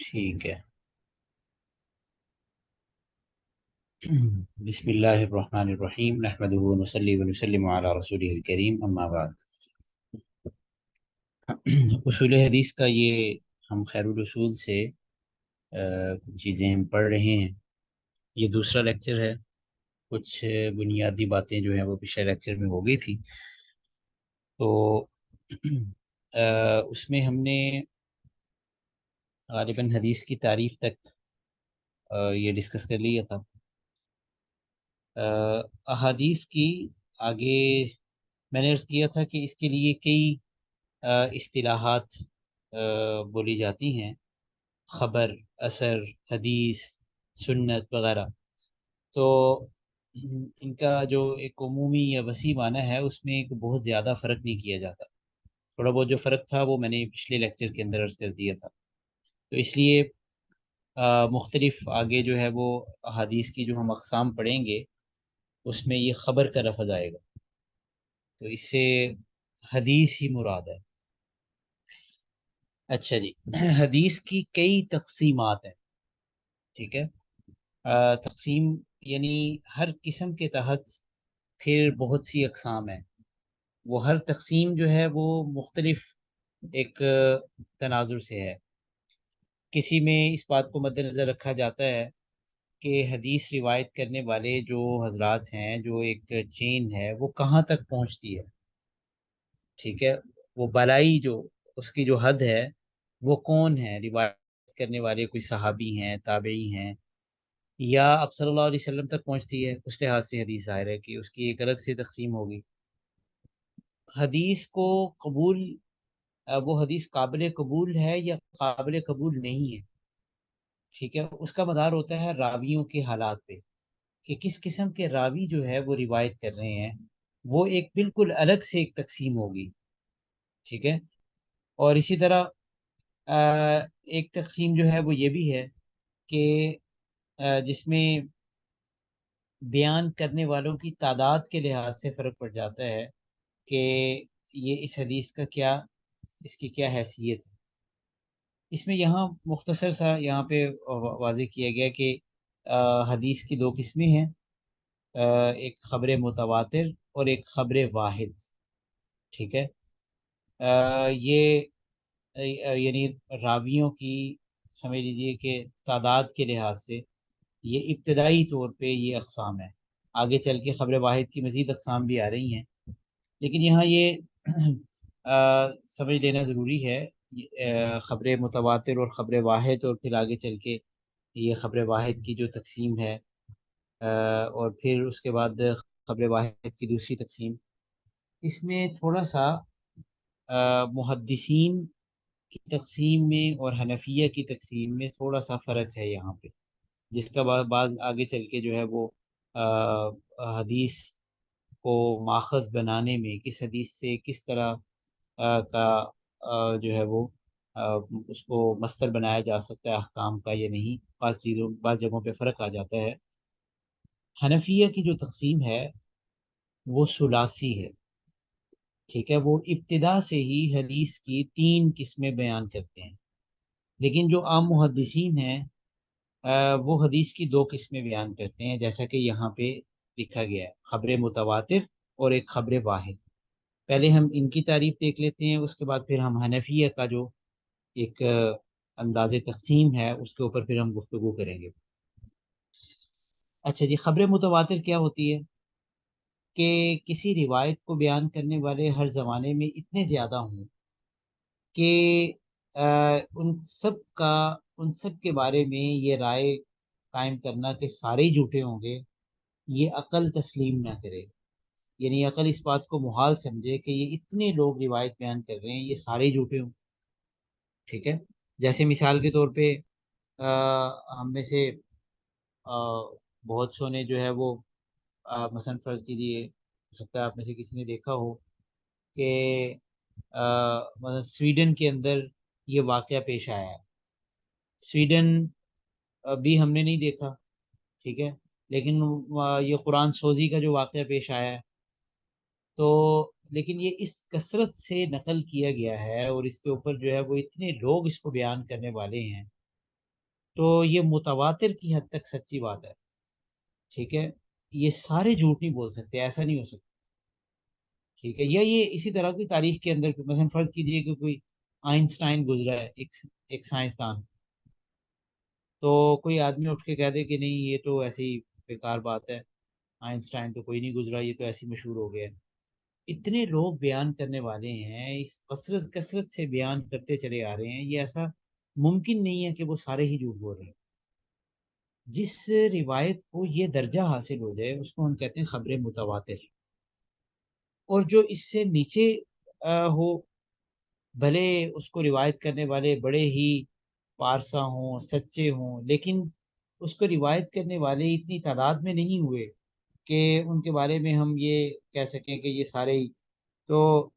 ٹھیک ہے۔ بسم اللہ الرحمن الرحیم، نحمدہ ونصلی ونسلم علی رسولہ الکریم، اما بعد۔ اصول حدیث کا یہ ہم خیر الاصول سے کچھ چیزیں ہم پڑھ رہے ہیں۔ یہ دوسرا لیکچر ہے۔ کچھ بنیادی باتیں جو ہیں وہ پچھلے لیکچر میں ہو گئی تھی، تو اس میں ہم نے غالباً حدیث کی تعریف تک یہ ڈسکس کر لیا تھا۔ احادیث کی آگے میں نے عرض کیا تھا کہ اس کے لیے کئی اصطلاحات بولی جاتی ہیں، خبر، اثر، حدیث، سنت وغیرہ۔ تو ان کا جو ایک عمومی یا وسیع معنی ہے اس میں ایک بہت زیادہ فرق نہیں کیا جاتا۔ تھوڑا بہت جو فرق تھا وہ میں نے پچھلے لیکچر کے اندر عرض کر دیا تھا، تو اس لیے مختلف آگے جو ہے وہ احادیث کی جو ہم اقسام پڑھیں گے اس میں یہ خبر کا لفظ آئے گا، تو اس سے حدیث ہی مراد ہے۔ اچھا جی، حدیث کی کئی تقسیمات ہیں، ٹھیک ہے۔ تقسیم یعنی ہر قسم کے تحت پھر بہت سی اقسام ہیں۔ وہ ہر تقسیم جو ہے وہ مختلف ایک تناظر سے ہے۔ کسی میں اس بات کو مد نظر رکھا جاتا ہے کہ حدیث روایت کرنے والے جو حضرات ہیں، جو ایک چین ہے وہ کہاں تک پہنچتی ہے، ٹھیک ہے۔ وہ بالائی جو اس کی جو حد ہے وہ کون ہے، روایت کرنے والے کوئی صحابی ہیں، تابعی ہیں، یا اب صلی اللہ علیہ وسلم تک پہنچتی ہے۔ اس لحاظ سے حدیث ظاہر ہے کہ اس کی ایک الگ سے تقسیم ہوگی۔ حدیث کو قبول، وہ حدیث قابل قبول ہے یا قابل قبول نہیں ہے، ٹھیک ہے، اس کا مدار ہوتا ہے راویوں کے حالات پہ، کہ کس قسم کے راوی جو ہے وہ روایت کر رہے ہیں۔ وہ ایک بالکل الگ سے ایک تقسیم ہوگی، ٹھیک ہے۔ اور اسی طرح ایک تقسیم جو ہے وہ یہ بھی ہے کہ جس میں بیان کرنے والوں کی تعداد کے لحاظ سے فرق پڑ جاتا ہے کہ یہ اس حدیث کا کیا، اس کی کیا حیثیت ہے۔ اس میں یہاں مختصر سا یہاں پہ واضح کیا گیا کہ حدیث کی دو قسمیں ہیں، ایک خبر متواتر اور ایک خبر واحد، ٹھیک ہے۔ یہ یعنی راویوں کی سمجھ لیجیے کہ تعداد کے لحاظ سے یہ ابتدائی طور پہ یہ اقسام ہے۔ آگے چل کے خبر واحد کی مزید اقسام بھی آ رہی ہیں، لیکن یہاں یہ سمجھ لینا ضروری ہے، خبر متواتر اور خبر واحد، اور پھر آگے چل کے یہ خبر واحد کی جو تقسیم ہے، اور پھر اس کے بعد خبر واحد کی دوسری تقسیم، اس میں تھوڑا سا محدثین کی تقسیم میں اور حنفیہ کی تقسیم میں تھوڑا سا فرق ہے یہاں پہ، جس کا بعد آگے چل کے جو ہے وہ حدیث کو ماخذ بنانے میں کس حدیث سے کس طرح کا جو ہے وہ اس کو مصدر بنایا جا سکتا ہے احکام کا یا نہیں، بعض جگہوں پہ فرق آ جاتا ہے۔ حنفیہ کی جو تقسیم ہے وہ ثلاثی ہے، ٹھیک ہے۔ وہ ابتدا سے ہی حدیث کی تین قسمیں بیان کرتے ہیں، لیکن جو عام محدثین ہیں وہ حدیث کی دو قسمیں بیان کرتے ہیں، جیسا کہ یہاں پہ لکھا گیا ہے، خبر متواتر اور ایک خبر واحد۔ پہلے ہم ان کی تعریف دیکھ لیتے ہیں، اس کے بعد پھر ہم حنفیہ کا جو ایک انداز تقسیم ہے اس کے اوپر پھر ہم گفتگو کریں گے۔ اچھا جی، خبر متواتر کیا ہوتی ہے؟ کہ کسی روایت کو بیان کرنے والے ہر زمانے میں اتنے زیادہ ہوں کہ ان سب کے بارے میں یہ رائے قائم کرنا کہ سارے ہی جھوٹے ہوں گے، یہ عقل تسلیم نہ کرے۔ یعنی عقل اس بات کو محال سمجھے کہ یہ اتنے لوگ روایت بیان کر رہے ہیں، یہ سارے ہی جھوٹے ہوں، ٹھیک ہے۔ جیسے مثال کے طور پہ ہم میں سے بہت سو نے جو ہے وہ مثلا فرض کیجیے، ہو سکتا ہے آپ میں سے کسی نے دیکھا ہو کہ مثلا سویڈن کے اندر یہ واقعہ پیش آیا ہے۔ سویڈن ابھی ہم نے نہیں دیکھا، ٹھیک ہے، لیکن یہ قرآن سوزی کا جو واقعہ پیش آیا ہے، تو لیکن یہ اس کثرت سے نقل کیا گیا ہے اور اس کے اوپر جو ہے وہ اتنے لوگ اس کو بیان کرنے والے ہیں تو یہ متواتر کی حد تک سچی بات ہے. ٹھیک ہے، یہ سارے جھوٹ نہیں بول سکتے، ایسا نہیں ہو سکتا. ٹھیک ہے، یا یہ اسی طرح کی تاریخ کے اندر مثلا فرض کیجئے کہ کوئی آئنسٹائن گزرا ہے، ایک سائنسدان، تو کوئی آدمی اٹھ کے کہہ دے کہ نہیں یہ تو ایسی بیکار بات ہے، آئنسٹائن تو کوئی نہیں گزرا، یہ تو ایسی مشہور ہو گیا ہے. اتنے لوگ بیان کرنے والے ہیں، اس کثرت کثرت سے بیان کرتے چلے آ رہے ہیں، یہ ایسا ممکن نہیں ہے کہ وہ سارے ہی جھوٹ بول رہے ہیں. جس روایت کو یہ درجہ حاصل ہو جائے اس کو ہم کہتے ہیں خبر متواتر. اور جو اس سے نیچے ہو، بھلے اس کو روایت کرنے والے بڑے ہی پارسا ہوں، سچے ہوں، لیکن اس کو روایت کرنے والے اتنی تعداد میں نہیں ہوئے کہ ان کے بارے میں ہم یہ کہہ سکیں کہ یہ سارے ہی. تو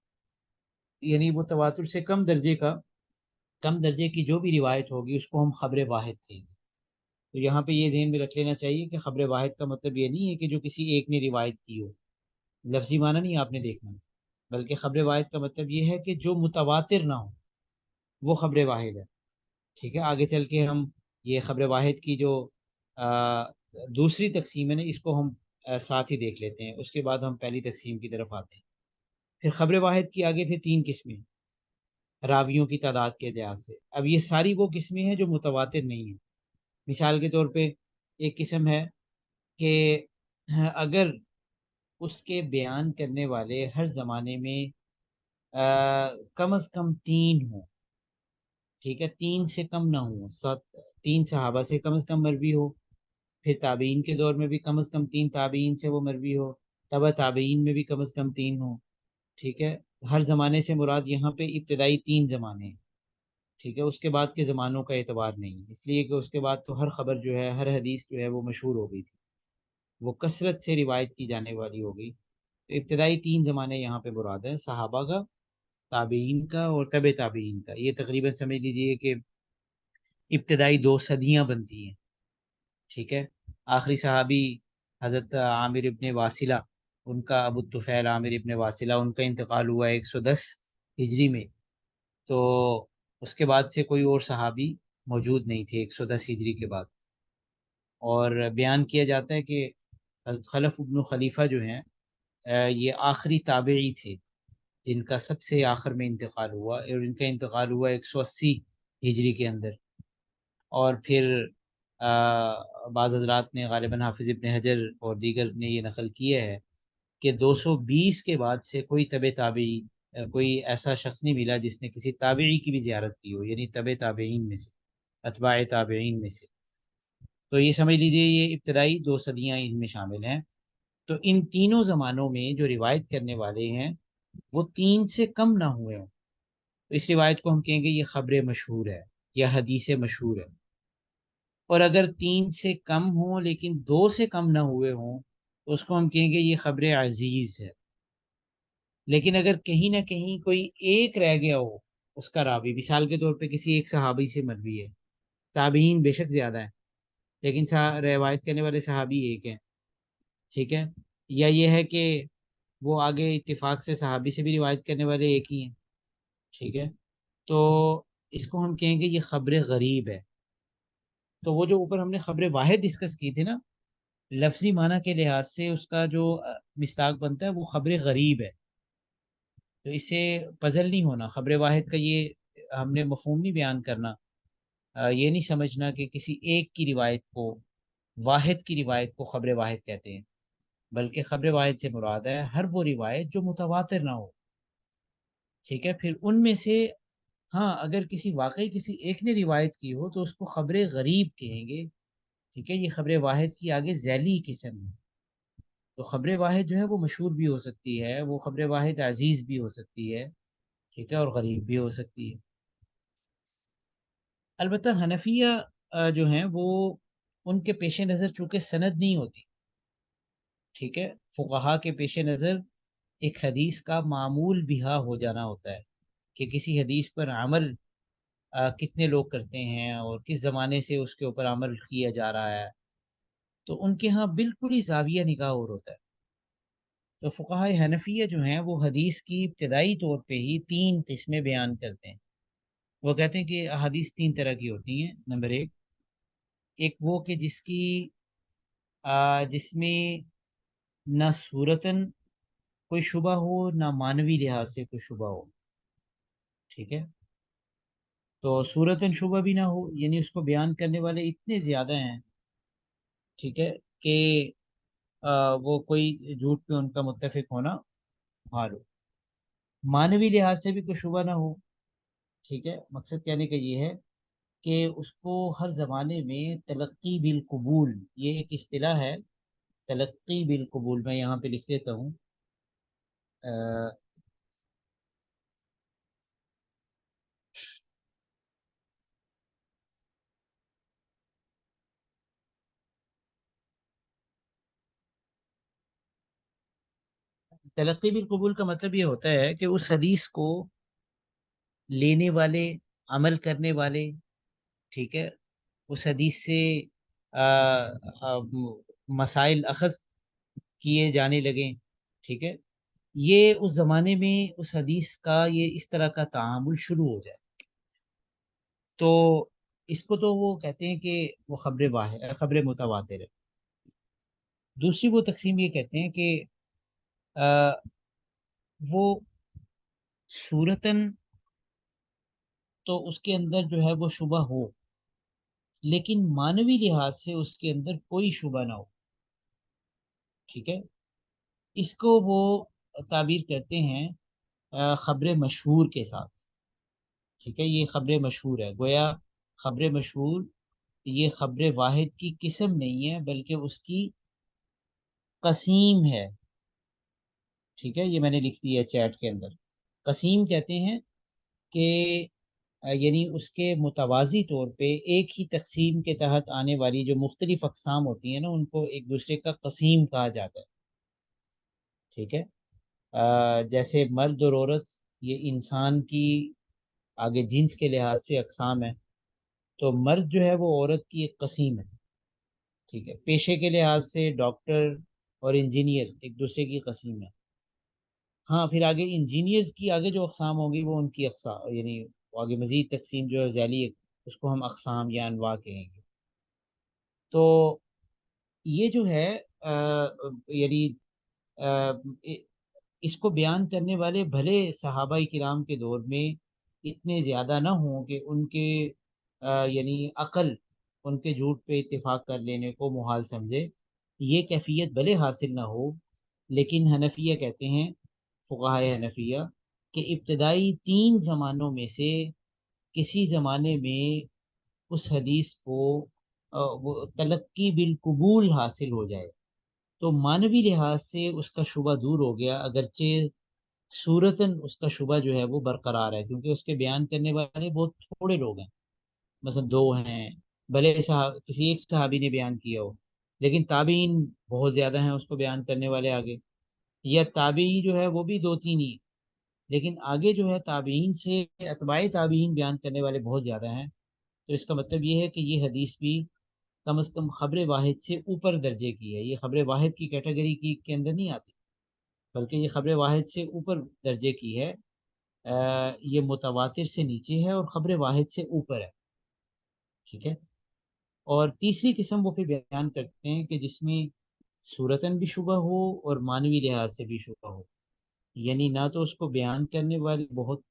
یعنی وہ تواتر سے کم درجے کی جو بھی روایت ہوگی اس کو ہم خبر واحد کہیں گے. تو یہاں پہ یہ ذہن میں رکھ لینا چاہیے کہ خبر واحد کا مطلب یہ نہیں ہے کہ جو کسی ایک نے روایت کی ہو، لفظی معنی نہیں آپ نے دیکھنا، بلکہ خبر واحد کا مطلب یہ ہے کہ جو متواتر نہ ہو وہ خبر واحد ہے. ٹھیک ہے، آگے چل کے ہم یہ خبر واحد کی جو آ, دوسری تقسیم ہے نا، اس کو ہم ساتھ ہی دیکھ لیتے ہیں، اس کے بعد ہم پہلی تقسیم کی طرف آتے ہیں. پھر خبر واحد کی آگے پھر تین قسمیں راویوں کی تعداد کے لحاظ سے. اب یہ ساری وہ قسمیں ہیں جو متواتر نہیں ہیں. مثال کے طور پہ ایک قسم ہے کہ اگر اس کے بیان کرنے والے ہر زمانے میں کم از کم تین ہوں. ٹھیک ہے، تین سے کم نہ ہوں، تین صحابہ سے کم از کم مروی ہو، پھر تابعین کے دور میں بھی کم از کم تین تابعین سے وہ مروی ہو، تبع تابعین میں بھی کم از کم تین ہو. ٹھیک ہے، ہر زمانے سے مراد یہاں پہ ابتدائی تین زمانے ہیں. ٹھیک ہے، اس کے بعد کے زمانوں کا اعتبار نہیں، اس لیے کہ اس کے بعد تو ہر خبر جو ہے، ہر حدیث جو ہے وہ مشہور ہو گئی تھی، وہ کثرت سے روایت کی جانے والی ہو گئی. تو ابتدائی تین زمانے یہاں پہ مراد ہے، صحابہ کا، تابعین کا اور طب تابعین کا. یہ تقریباً سمجھ لیجئے کہ ابتدائی دو صدیاں بنتی ہیں. ٹھیک ہے، آخری صحابی حضرت عامر ابن واصلہ، ان کا ابو الطفیل عامر ابن واصلہ، ان کا انتقال ہوا 110 ہجری میں. تو اس کے بعد سے کوئی اور صحابی موجود نہیں تھے 110 ہجری کے بعد. اور بیان کیا جاتا ہے کہ حضرت خلف ابن خلیفہ جو ہیں یہ آخری تابعی تھے جن کا سب سے آخر میں انتقال ہوا، اور ان کا انتقال ہوا 180 ہجری کے اندر. اور پھر بعض حضرات نے، غالباً حافظ ابن حجر اور دیگر نے یہ نقل کیا ہے کہ 220 کے بعد سے کوئی تابعی کوئی ایسا شخص نہیں ملا جس نے کسی تابعی کی بھی زیارت کی ہو، یعنی تابعین میں سے، اتباع تابعین میں سے. تو یہ سمجھ لیجئے یہ ابتدائی دو صدیاں ان میں شامل ہیں. تو ان تینوں زمانوں میں جو روایت کرنے والے ہیں وہ تین سے کم نہ ہوئے ہوں، تو اس روایت کو ہم کہیں گے یہ خبر مشہور ہے یا حدیث مشہور ہے. اور اگر تین سے کم ہوں لیکن دو سے کم نہ ہوئے ہوں تو اس کو ہم کہیں گے یہ خبر عزیز ہے. لیکن اگر کہیں نہ کہیں کوئی ایک رہ گیا ہو اس کا راوی، مثال کے طور پہ کسی ایک صحابی سے مروی ہے، تابعین بے شک زیادہ ہیں لیکن روایت کرنے والے صحابی ایک ہیں. ٹھیک ہے، یا یہ ہے کہ وہ آگے اتفاق سے صحابی سے بھی روایت کرنے والے ایک ہی ہیں. ٹھیک ہے، تو اس کو ہم کہیں گے یہ خبر غریب ہے. تو وہ جو اوپر ہم نے خبر واحد ڈسکس کی تھی نا، لفظی معنی کے لحاظ سے اس کا جو مصداق بنتا ہے وہ خبر غریب ہے. تو اس سے پزل نہیں ہونا. خبر واحد کا یہ ہم نے مفہوم نہیں بیان کرنا، یہ نہیں سمجھنا کہ کسی ایک کی روایت کو، واحد کی روایت کو خبر واحد کہتے ہیں، بلکہ خبر واحد سے مراد ہے ہر وہ روایت جو متواتر نہ ہو. ٹھیک ہے، پھر ان میں سے ہاں اگر واقعی کسی ایک نے روایت کی ہو تو اس کو خبر غریب کہیں گے. ٹھیک ہے، یہ خبر واحد کی آگے ذیلی قسم ہے. تو خبر واحد جو ہے وہ مشہور بھی ہو سکتی ہے، وہ خبر واحد عزیز بھی ہو سکتی ہے. ٹھیک ہے، اور غریب بھی ہو سکتی ہے. البتہ حنفیہ جو ہیں وہ، ان کے پیش نظر چونکہ سند نہیں ہوتی. ٹھیک ہے، فقہا کے پیش نظر ایک حدیث کا معمول بہا ہو جانا ہوتا ہے کہ کسی حدیث پر عمل کتنے لوگ کرتے ہیں اور کس زمانے سے اس کے اوپر عمل کیا جا رہا ہے. تو ان کے ہاں بالکل ہی زاویہ نگاہ اور ہوتا ہے. تو فقہائے حنفیہ جو ہیں وہ حدیث کی ابتدائی طور پہ ہی تین قسمیں بیان کرتے ہیں. وہ کہتے ہیں کہ احادیث تین طرح کی ہوتی ہیں. نمبر ایک، ایک وہ کہ جس میں نہ صورتن کوئی شبہ ہو نہ معنوی لحاظ سے کوئی شبہ ہو. ٹھیک ہے. تو صورتن شبہ بھی نہ ہو، یعنی اس کو بیان کرنے والے اتنے زیادہ ہیں، ٹھیک ہے، کہ وہ کوئی جھوٹ پہ ان کا متفق ہونا محال ہو. معنوی لحاظ سے بھی کوئی شبہ نہ ہو. ٹھیک ہے. مقصد کہنے کا یہ ہے کہ اس کو ہر زمانے میں تلقی بالقبول، یہ ایک اصطلاح ہے، تلقی بالقبول. میں یہاں پہ لکھ دیتا ہوں. تلقی بالقبول کا مطلب یہ ہوتا ہے کہ اس حدیث کو لینے والے، عمل کرنے والے، ٹھیک ہے، اس حدیث سے آ، آ، مسائل اخذ کیے جانے لگیں. ٹھیک ہے. یہ اس زمانے میں اس حدیث کا یہ اس طرح کا تعامل شروع ہو جائے تو اس کو تو وہ کہتے ہیں کہ وہ خبر واحد، خبر متواتر ہے. دوسری وہ تقسیم یہ کہتے ہیں کہ آ، وہ صورتاً تو اس کے اندر جو ہے وہ شبہ ہو، لیکن معنوی لحاظ سے اس کے اندر کوئی شبہ نہ ہو. ٹھیک ہے. اس کو وہ تعبیر کرتے ہیں خبر مشہور کے ساتھ. ٹھیک ہے. یہ خبر مشہور ہے، گویا خبر مشہور یہ خبر واحد کی قسم نہیں ہے بلکہ اس کی قسیم ہے. ٹھیک ہے. یہ میں نے لکھ دیا چیٹ کے اندر. قسیم کہتے ہیں کہ یعنی اس کے متوازی طور پہ ایک ہی تقسیم کے تحت آنے والی جو مختلف اقسام ہوتی ہیں نا، ان کو ایک دوسرے کا قسیم کہا جاتا ہے. ٹھیک ہے. جیسے مرد اور عورت، یہ انسان کی آگے جنس کے لحاظ سے اقسام ہے، تو مرد جو ہے وہ عورت کی ایک قسیم ہے. ٹھیک ہے. پیشے کے لحاظ سے ڈاکٹر اور انجینئر ایک دوسرے کی قسیم ہے. ہاں پھر آگے انجینئرز کی آگے جو اقسام ہوگی وہ ان کی اقسام، یعنی آگے مزید تقسیم جو ہے ذیلی، اس کو ہم اقسام یا انواع کہیں گے. تو یہ جو ہے یعنی آ، اس کو بیان کرنے والے بھلے صحابہ کرام کے دور میں اتنے زیادہ نہ ہوں کہ ان کے یعنی عقل ان کے جھوٹ پہ اتفاق کر لینے کو محال سمجھے، یہ کیفیت بھلے حاصل نہ ہو، لیکن حنفیہ کہتے ہیں، فقہائے حنفیہ، کہ ابتدائی 3 زمانوں میں سے کسی زمانے میں اس حدیث کو وہ تلقی بالقبول حاصل ہو جائے تو معنوی لحاظ سے اس کا شبہ دور ہو گیا، اگرچہ صورتاً اس کا شبہ جو ہے وہ برقرار ہے، کیونکہ اس کے بیان کرنے والے بہت تھوڑے لوگ ہیں، مثلا 2 ہیں، بھلے کسی ایک صحابی نے بیان کیا ہو، لیکن تابعین بہت زیادہ ہیں اس کو بیان کرنے والے آگے، یا تابعی جو ہے وہ بھی 2-3 ہی، لیکن آگے جو ہے تابعین سے اتباع تابعین بیان کرنے والے بہت زیادہ ہیں. تو اس کا مطلب یہ ہے کہ یہ حدیث بھی کم از کم خبر واحد سے اوپر درجے کی ہے. یہ خبر واحد کی کیٹیگری کی کے اندر نہیں آتی، بلکہ یہ خبر واحد سے اوپر درجے کی ہے. یہ متواتر سے نیچے ہے اور خبر واحد سے اوپر ہے. ٹھیک ہے. اور تیسری قسم وہ پھر بیان کرتے ہیں کہ جس میں صورتاً بھی شبہ ہو اور معنوی لحاظ سے بھی شبہ ہو، یعنی نہ تو اس کو بیان کرنے والے بہت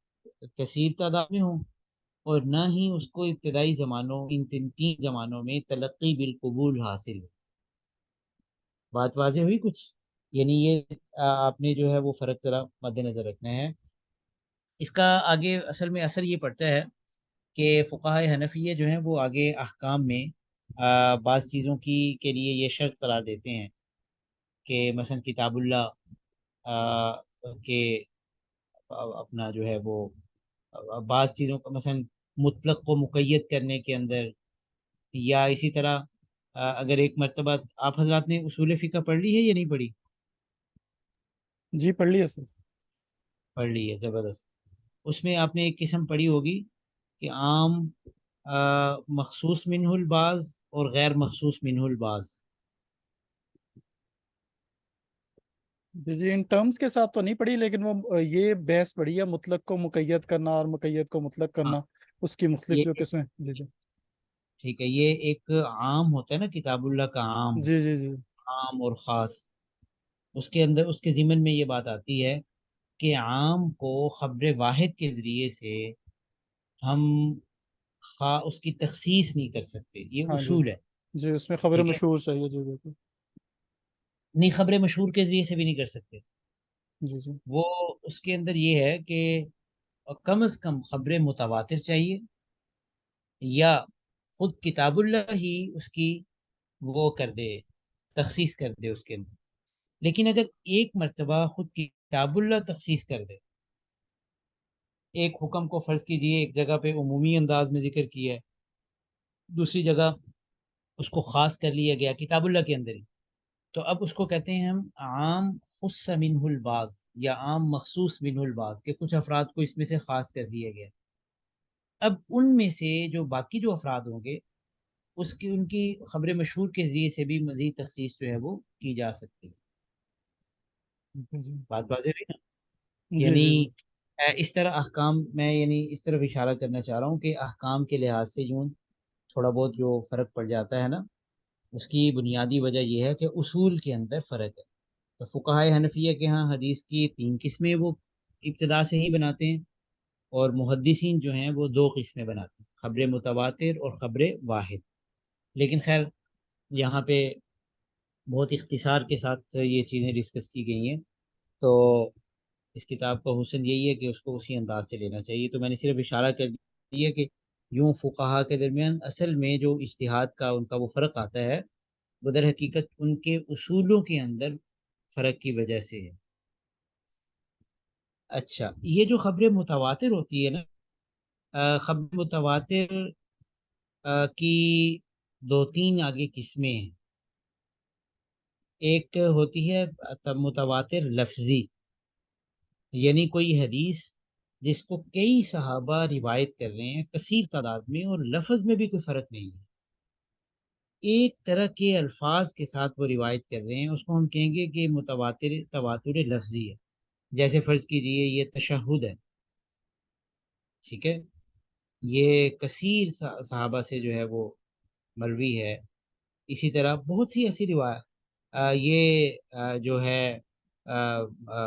کثیر تعداد میں ہوں اور نہ ہی اس کو ابتدائی زمانوں ان 3 زمانوں میں تلقی بالقبول حاصل ہو. بات واضح ہوئی کچھ؟ یعنی یہ آپ نے جو ہے وہ فرق ذرا مد نظر رکھنا ہے. اس کا آگے اصل میں اثر یہ پڑتا ہے کہ فقہائے حنفیہ جو ہیں وہ آگے احکام میں بعض چیزوں کی کے لیے یہ شرط قرار دیتے ہیں کہ مثلا کتاب اللہ کے اپنا جو ہے وہ بعض چیزوں کا مثلا مطلق کو مقید کرنے کے اندر، یا اسی طرح اگر ایک مرتبہ آپ حضرات نے اصول فقہ پڑھ لی ہے یا نہیں پڑھی؟ جی پڑھ لیا سر. پڑھ لی ہے، زبردست. اس میں آپ نے ایک قسم پڑھی ہوگی کہ عام مخصوص منہ الباز اور غیر مخصوص منہ الباز. جی ان ٹرمز کے ساتھ تو نہیں پڑھی، لیکن وہ یہ بحث پڑھی ہے مطلق کو مقید کرنا اور مقید کو مطلق ہاں کرنا، اس کی مختلف یہ جو قسمیں. جی جی ٹھیک ہے، یہ ایک عام ہوتا ہے نا، کتاب اللہ کا عام، جی جی جی عام اور خاص، اس کے اندر اس کے ضمن میں یہ بات آتی ہے کہ عام کو خبر واحد کے ذریعے سے ہم اس کی تخصیص نہیں کر سکتے، یہ ہاں جی اصول ہے. جی، اس میں خبر ٹھیک ہے، مشہور چاہیے، جی بالکل. نہیں خبر مشہور کے ذریعے سے بھی نہیں کر سکتے. جی جی وہ اس کے اندر یہ ہے کہ کم از کم خبر متواتر چاہیے، یا خود کتاب اللہ ہی اس کی وہ کر دے، تخصیص کر دے اس کے اندر. لیکن اگر ایک مرتبہ خود کتاب اللہ تخصیص کر دے، ایک حکم کو فرض کیجئے ایک جگہ پہ عمومی انداز میں ذکر کیا ہے، دوسری جگہ اس کو خاص کر لیا گیا کتاب اللہ کے اندر ہی، تو اب اس کو کہتے ہیں ہم عام خص منہ البعض، یا عام مخصوص منہ البعض، کہ کچھ افراد کو اس میں سے خاص کر دیا گیا. اب ان میں سے جو باقی جو افراد ہوں گے، ان کی خبر مشہور کے ذریعے سے بھی مزید تخصیص جو ہے وہ کی جا سکتی ہے. جی بات واضح رہی نا؟ جی یعنی جی اس طرح احکام، میں یعنی اس طرف اشارہ کرنا چاہ رہا ہوں کہ احکام کے لحاظ سے جو تھوڑا بہت جو فرق پڑ جاتا ہے نا، اس کی بنیادی وجہ یہ ہے کہ اصول کے اندر فرق ہے. تو فقہائے حنفیہ کے ہاں حدیث کی 3 قسمیں وہ ابتدا سے ہی بناتے ہیں، اور محدثین جو ہیں وہ 2 قسمیں بناتے ہیں، خبر متواتر اور خبر واحد. لیکن خیر، یہاں پہ بہت اختصار کے ساتھ یہ چیزیں ڈسکس کی گئی ہیں، تو اس کتاب کا حسن یہی ہے کہ اس کو اسی انداز سے لینا چاہیے. تو میں نے صرف اشارہ کر دیا کہ یوں فقہا کے درمیان اصل میں جو اجتہاد کا ان کا وہ فرق آتا ہے، وہ در حقیقت ان کے اصولوں کے اندر فرق کی وجہ سے ہے. اچھا، یہ جو خبر متواتر ہوتی ہے نا، خبر متواتر کی 2 3 آگے قسمیں ہیں. ایک ہوتی ہے متواتر لفظی، یعنی کوئی حدیث جس کو کئی صحابہ روایت کر رہے ہیں کثیر تعداد میں، اور لفظ میں بھی کوئی فرق نہیں ہے، ایک طرح کے الفاظ کے ساتھ وہ روایت کر رہے ہیں، اس کو ہم کہیں گے کہ تواتر لفظی ہے. جیسے فرض کیجئے یہ تشہد ہے، ٹھیک ہے، یہ کثیر صحابہ سے جو ہے وہ مروی ہے. اسی طرح بہت سی ایسی روایت، یہ جو ہے آ، آ،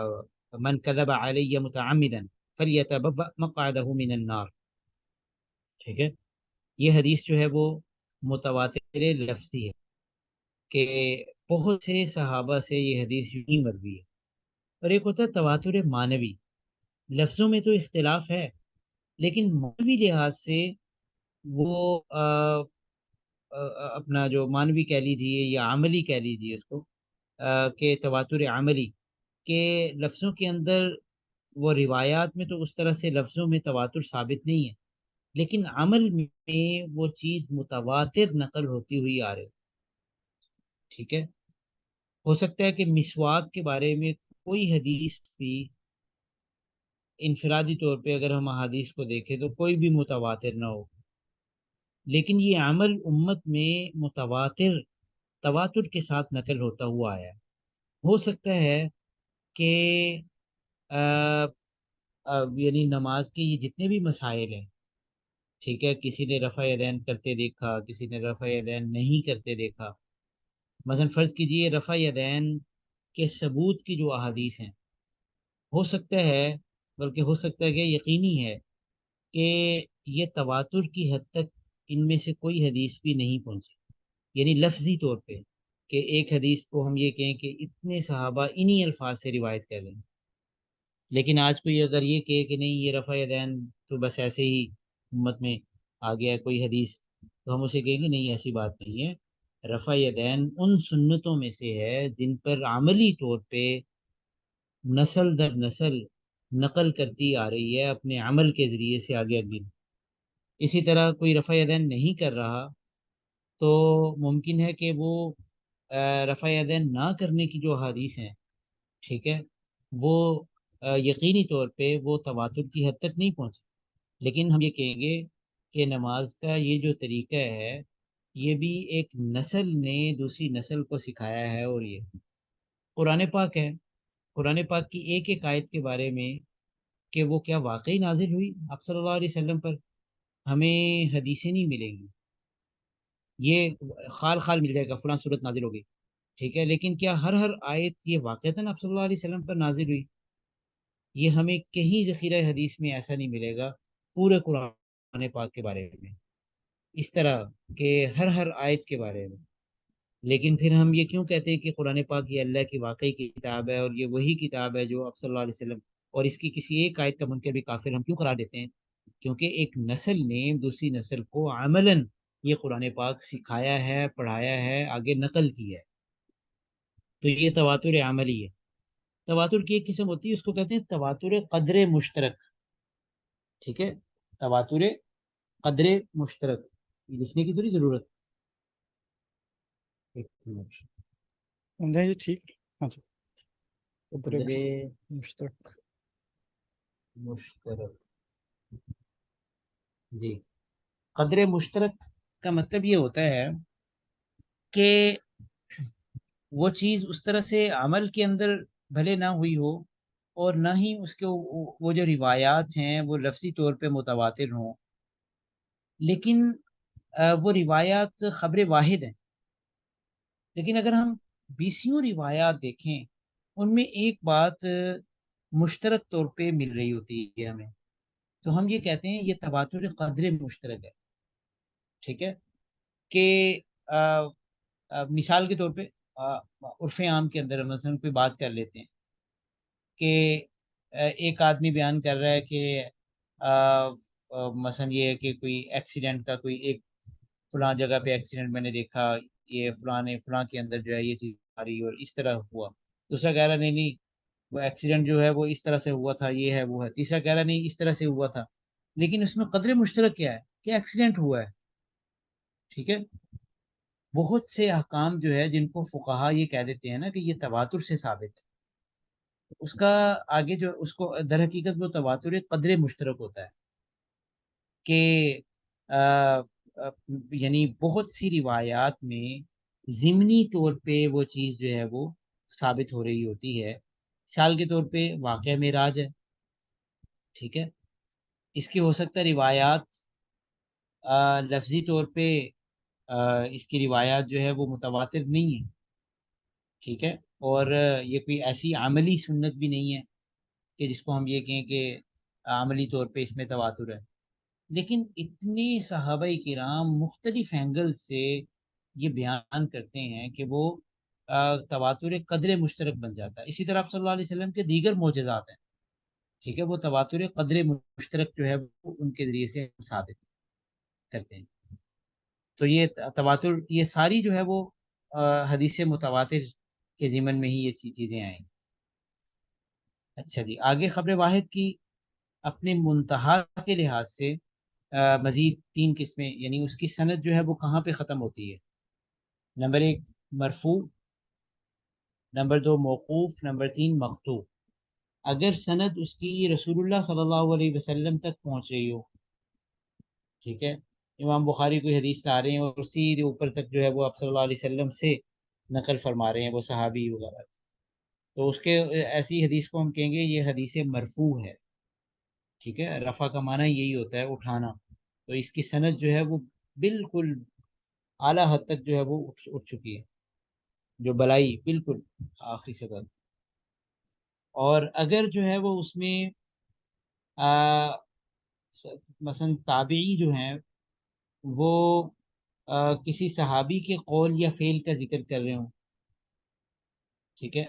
من کذب علی متعمدا فلیتبوأ مقعدہ من النار، ٹھیک ہے، یہ حدیث جو ہے وہ متواتر لفظی ہے، کہ بہت سے صحابہ سے یہ حدیث یوں ہی مروی ہے. اور ایک ہوتا ہے تواتر معنوی، لفظوں میں تو اختلاف ہے، لیکن معنوی لحاظ سے وہ اپنا جو معنوی کہہ لیجیے یا عملی کہہ لیجیے اس کو، کہ تواتر عملی، کہ لفظوں کے اندر وہ روایات میں تو اس طرح سے لفظوں میں تواتر ثابت نہیں ہے، لیکن عمل میں وہ چیز متواتر نقل ہوتی ہوئی آ رہی. ٹھیک ہے، ہو سکتا ہے کہ مسواک کے بارے میں کوئی حدیث بھی انفرادی طور پہ اگر ہم احادیث کو دیکھیں تو کوئی بھی متواتر نہ ہو، لیکن یہ عمل امت میں متواتر تواتر کے ساتھ نقل ہوتا ہوا آیا ہے. ہو سکتا ہے کہ آ، یعنی نماز کے یہ جتنے بھی مسائل ہیں، ٹھیک ہے، کسی نے رفع یدین کرتے دیکھا، کسی نے رفع یدین نہیں کرتے دیکھا. مثلا فرض کیجئے رفع یدین کے ثبوت کی جو احادیث ہیں، ہو سکتا ہے، بلکہ ہو سکتا ہے کہ یقینی ہے کہ یہ تواتر کی حد تک ان میں سے کوئی حدیث بھی نہیں پہنچی، یعنی لفظی طور پہ، کہ ایک حدیث کو ہم یہ کہیں کہ اتنے صحابہ انہی الفاظ سے روایت کر رہے ہیں. لیکن آج کوئی اگر یہ کہے کہ نہیں یہ رفع یدین تو بس ایسے ہی امت میں آ گیا ہے کوئی حدیث، تو ہم اسے کہیں گے نہیں، ایسی بات نہیں ہے. رفع یدین ان سنتوں میں سے ہے جن پر عملی طور پہ نسل در نسل نقل کرتی آ رہی ہے اپنے عمل کے ذریعے سے آگے آگے. اسی طرح کوئی رفع یدین نہیں کر رہا تو ممکن ہے کہ وہ رفع یدین نہ کرنے کی جو حدیث ہیں، ٹھیک ہے، وہ یقینی طور پہ وہ تواتر کی حد تک نہیں پہنچے، لیکن ہم یہ کہیں گے کہ نماز کا یہ جو طریقہ ہے، یہ بھی ایک نسل نے دوسری نسل کو سکھایا ہے. اور یہ قرآن پاک ہے، قرآن پاک کی ایک ایک آیت کے بارے میں کہ وہ کیا واقعی نازل ہوئی آپ صلی اللہ علیہ وسلم پر، ہمیں حدیثیں نہیں ملیں گی. یہ خال خال مل جائے گا فلاں صورت نازل ہو گئی، ٹھیک ہے، لیکن کیا ہر ہر آیت یہ واقعتاً آپ صلی اللہ علیہ وسلم پر نازل ہوئی؟ یہ ہمیں کہیں ذخیرہ حدیث میں ایسا نہیں ملے گا پورے قرآن پاک کے بارے میں اس طرح کہ ہر ہر آیت کے بارے میں. لیکن پھر ہم یہ کیوں کہتے ہیں کہ قرآن پاک یہ اللہ کی واقعی کتاب ہے اور یہ وہی کتاب ہے جو آپ صلی اللہ علیہ وسلم، اور اس کی کسی ایک آیت کا منکر بھی کافر ہم کیوں قرار دیتے ہیں؟ کیونکہ ایک نسل نے دوسری نسل کو عملاً یہ قرآن پاک سکھایا ہے، پڑھایا ہے، آگے نقل کی ہے. تو یہ تواتر عملی ہے. تواتر کی ایک قسم ہوتی ہے، اس کو کہتے ہیں تواتر قدر مشترک. ٹھیک ہے، تواتر قدر مشترک. یہ لکھنے کی تھوڑی ضرورت. ایک منٹ. نہیں جی ٹھیک. ہاں جی، قدر قدر مشترک. مشترک، جی. قدر مشترک کا مطلب یہ ہوتا ہے کہ وہ چیز اس طرح سے عمل کے اندر بھلے نہ ہوئی ہو، اور نہ ہی اس کے وہ جو روایات ہیں وہ لفظی طور پہ متواتر ہوں، لیکن وہ روایات خبر واحد ہیں. لیکن اگر ہم بیسیوں روایات دیکھیں، ان میں ایک بات مشترک طور پہ مل رہی ہوتی ہے ہمیں، تو ہم یہ کہتے ہیں یہ تواتر قدر مشترک ہے. ٹھیک ہے، کہ مثال کے طور پہ عرف عام کے اندر مثلا کوئی بات کر لیتے ہیں کہ ایک آدمی بیان کر رہا ہے کہ مثلا یہ ہے کہ کوئی ایکسیڈنٹ کا کوئی ایک فلاں جگہ پہ ایکسیڈنٹ میں نے دیکھا، یہ فلاں کے اندر جو ہے یہ چیز آ رہی اور اس طرح ہوا. دوسرا کہہ رہا نہیں نہیں، وہ ایکسیڈنٹ جو ہے وہ اس طرح سے ہوا تھا، یہ ہے وہ ہے. تیسرا کہہ رہا نہیں اس طرح سے ہوا تھا. لیکن اس میں قدر مشترک کیا ہے کہ ایکسیڈنٹ ہوا ہے. ٹھیک ہے، بہت سے احکام جو ہے جن کو فقہا یہ کہہ دیتے ہیں نا کہ یہ تواتر سے ثابت ہے، اس کا آگے جو اس کو در حقیقت وہ تواتر قدر مشترک ہوتا ہے کہ آ، آ، یعنی بہت سی روایات میں ضمنی طور پہ وہ چیز جو ہے وہ ثابت ہو رہی ہوتی ہے. مثال کے طور پہ واقعہ معراج ہے. ٹھیک ہے، اس کی ہو سکتا ہے روایات لفظی طور پہ اس کی روایات جو ہے وہ متواتر نہیں ہے. ٹھیک ہے، اور یہ کوئی ایسی عملی سنت بھی نہیں ہے کہ جس کو ہم یہ کہیں کہ عملی طور پہ اس میں تواتر ہے. لیکن اتنے صحابہ کرام مختلف اینگل سے یہ بیان کرتے ہیں کہ وہ تواتر قدر مشترک بن جاتا ہے. اسی طرح آپ صلی اللہ علیہ وسلم کے دیگر معجزات ہیں، ٹھیک ہے، وہ تواتر قدر مشترک جو ہے وہ ان کے ذریعے سے ہم ثابت کرتے ہیں. تو یہ تواتر یہ ساری جو ہے وہ حدیث متواتر کے ضمن میں ہی یہ چیزیں آئیں. اچھا جی، آگے خبر واحد کی اپنے منتہا کے لحاظ سے مزید تین قسمیں، یعنی اس کی سند جو ہے وہ کہاں پہ ختم ہوتی ہے. نمبر ایک مرفوع، نمبر دو موقوف، نمبر تین مقطوع. اگر سند اس کی رسول اللہ صلی اللہ علیہ وسلم تک پہنچ رہی ہو، ٹھیک ہے، امام بخاری کوئی حدیث لا رہے ہیں اور سیدھے اوپر تک جو ہے وہ آپ صلی اللہ علیہ وسلم سے نقل فرما رہے ہیں، وہ صحابی وغیرہ، تو اس کے ایسی حدیث کو ہم کہیں گے یہ حدیث مرفوع ہے. ٹھیک ہے، رفع کا معنی یہی ہوتا ہے اٹھانا. تو اس کی سند جو ہے وہ بالکل اعلیٰ حد تک جو ہے وہ اٹھ چکی ہے، جو بلائی بالکل آخری سطح. اور اگر جو ہے وہ اس میں مثلا تابعی جو ہیں وہ کسی صحابی کے قول یا فعل کا ذکر کر رہے ہوں، ٹھیک ہے،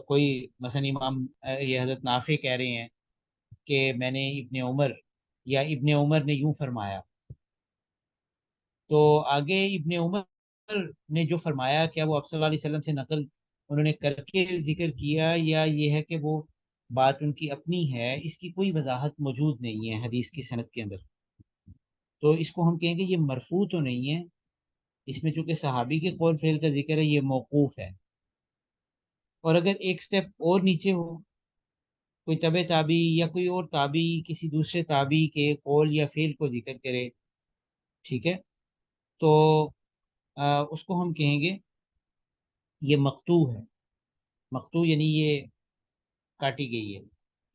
کوئی مثلا امام یہ حضرت نافع کہہ رہے ہیں کہ میں نے ابن عمر یا ابن عمر نے یوں فرمایا، تو آگے ابن عمر نے جو فرمایا کیا وہ آپ صلی اللہ علیہ وسلم سے نقل انہوں نے کر کے ذکر کیا، یا یہ ہے کہ وہ بات ان کی اپنی ہے، اس کی کوئی وضاحت موجود نہیں ہے حدیث کی سند کے اندر. تو اس کو ہم کہیں گے یہ مرفوع تو نہیں ہے، اس میں چونکہ صحابی کے قول فعل کا ذکر ہے، یہ موقوف ہے. اور اگر ایک سٹیپ اور نیچے ہو، کوئی تبع تابعی یا کوئی اور تابعی کسی دوسرے تابعی کے قول یا فعل کو ذکر کرے، ٹھیک ہے، تو اس کو ہم کہیں گے یہ مقطوع ہے. مقطوع یعنی یہ کاٹی گئی ہے،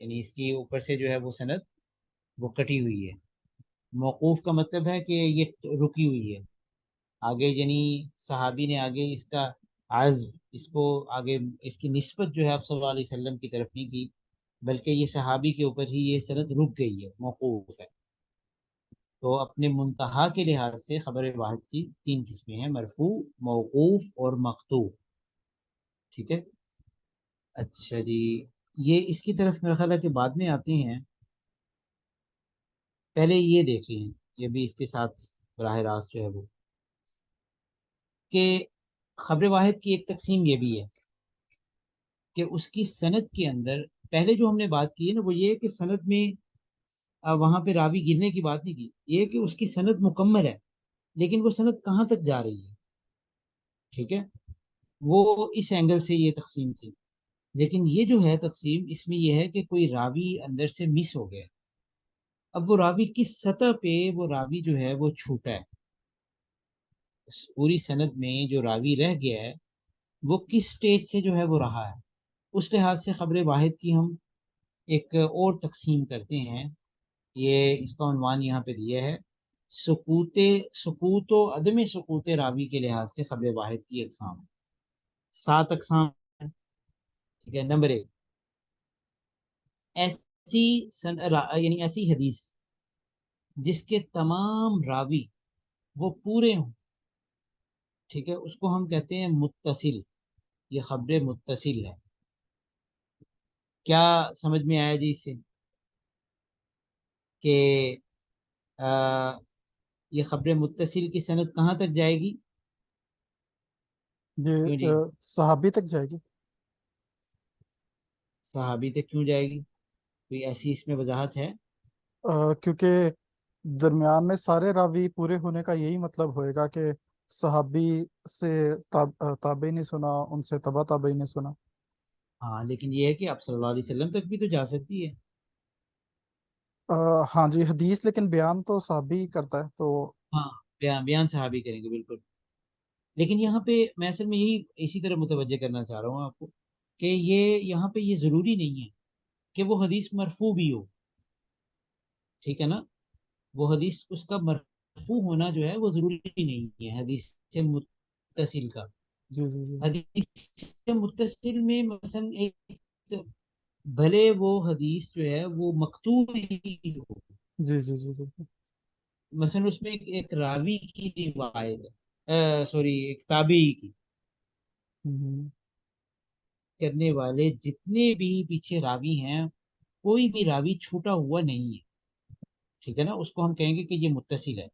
یعنی اس کی اوپر سے جو ہے وہ سند وہ کٹی ہوئی ہے. موقوف کا مطلب ہے کہ یہ رکی ہوئی ہے، آگے یعنی صحابی نے آگے اس کا عزم، اس کو آگے اس کی نسبت جو ہے آپ صلی اللہ علیہ وسلم کی طرف نہیں کی، بلکہ یہ صحابی کے اوپر ہی یہ سند رک گئی ہے، موقوف ہے۔ تو اپنے منتہا کے لحاظ سے خبر واحد کی تین قسمیں ہیں: مرفوع، موقوف اور مقطوع۔ ٹھیک ہے، اچھا جی، یہ اس کی طرف میرا خیال ہے کہ بعد میں آتے ہیں، پہلے یہ دیکھ لیں، یہ بھی اس کے ساتھ براہ راست جو ہے وہ کہ خبر واحد کی ایک تقسیم یہ بھی ہے کہ اس کی سند کے اندر، پہلے جو ہم نے بات کی ہے نا وہ یہ ہے کہ سند میں وہاں پہ راوی گرنے کی بات نہیں کی، یہ ہے کہ اس کی سند مکمل ہے، لیکن وہ سند کہاں تک جا رہی ہے۔ ٹھیک ہے، وہ اس اینگل سے یہ تقسیم تھی، لیکن یہ جو ہے تقسیم، اس میں یہ ہے کہ کوئی راوی اندر سے مس ہو گیا، اب وہ راوی کس سطح پہ وہ راوی جو ہے وہ چھوٹا ہے، اس پوری سند میں جو راوی رہ گیا ہے وہ کس سٹیج سے جو ہے وہ رہا ہے، اس لحاظ سے خبر واحد کی ہم ایک اور تقسیم کرتے ہیں۔ یہ اس کا عنوان یہاں پہ دیا ہے: سکوت و عدم سکوت راوی کے لحاظ سے خبر واحد کی اقسام، 7 اقسام۔ ٹھیک ہے، نمبر 1، ایسی یعنی ایسی حدیث جس کے تمام راوی وہ پورے ہوں، ٹھیک ہے، اس کو ہم کہتے ہیں متصل، یہ خبر متصل ہے۔ کیا سمجھ میں آیا جی اس سے کہ آ، یہ خبر متصل کی سند کہاں تک جائے گی؟ یہ کیوں جی؟ صحابی تک جائے گی؟ صحابی تک کیوں جائے گی؟ کوئی ایسی اس میں وضاحت ہے؟ کیونکہ درمیان میں سارے راوی پورے ہونے کا یہی مطلب ہوئے گا کہ صحابی سے تابعی نے سنا، ان سے تبع تابعی نے سنا۔ ہاں، لیکن یہ ہے کہ آپ صلی اللہ علیہ وسلم تک بھی تو جا سکتی ہے۔ ہاں جی، حدیث لیکن بیان تو صحابی کرتا ہے تو۔ ہاں، بیان صحابی کریں گے بالکل، لیکن یہاں پہ میں اصل میں یہی اسی طرح متوجہ کرنا چاہ رہا ہوں آپ کو کہ یہ یہاں پہ یہ ضروری نہیں ہے کہ وہ حدیث مرفوع بھی ہو، ٹھیک ہے نا، وہ حدیث اس کا مرفوع ہونا جو ہے وہ ضروری نہیں ہے حدیث سے متصل کا۔ جی جی جی حدیث سے متصل میں مثلا ایک، بھلے وہ حدیث جو ہے وہ مقطوع ہی ہو، جی جی جی بالکل۔ مثلا اس میں ایک راوی کی روایت ہے، سوری ایک تابعی کی، ہوں، کرنے والے جتنے بھی پیچھے راوی ہیں کوئی بھی راوی چھوٹا ہوا نہیں ہے، ٹھیک ہے نا، اس کو ہم کہیں گے کہ یہ متصل ہے۔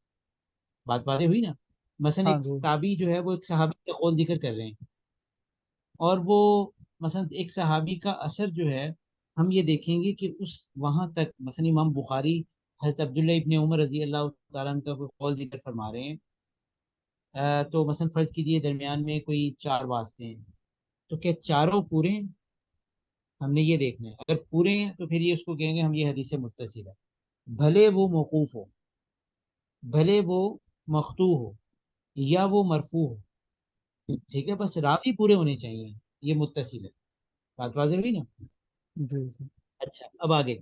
بات واضح ہوئی نا؟ مثلا ہاں ایک جی تابعی جو ہے وہ ایک صحابی کا قول ذکر کر رہے ہیں، اور وہ مثلا ایک صحابی کا اثر جو ہے ہم یہ دیکھیں گے کہ اس وہاں تک، مثلا امام بخاری حضرت عبداللہ ابن عمر رضی اللہ تعالیٰ عنہ کا کوئی قول ذکر فرما رہے ہیں، تو مثلا فرض کیجئے درمیان میں کوئی 4 واسطے ہیں، تو کیا چاروں پورے ہیں؟ ہم نے یہ دیکھنا ہے، اگر پورے ہیں تو پھر یہ اس کو کہیں گے ہم یہ حدیث سے متصل ہے، بھلے وہ موقوف ہو، بھلے وہ مقطوع ہو، یا وہ مرفوع ہو، ٹھیک ہے، بس راوی پورے ہونے چاہیے، یہ متصل ہے۔ بات واضح ہوئی نا؟ جی جی اچھا، اب آگے،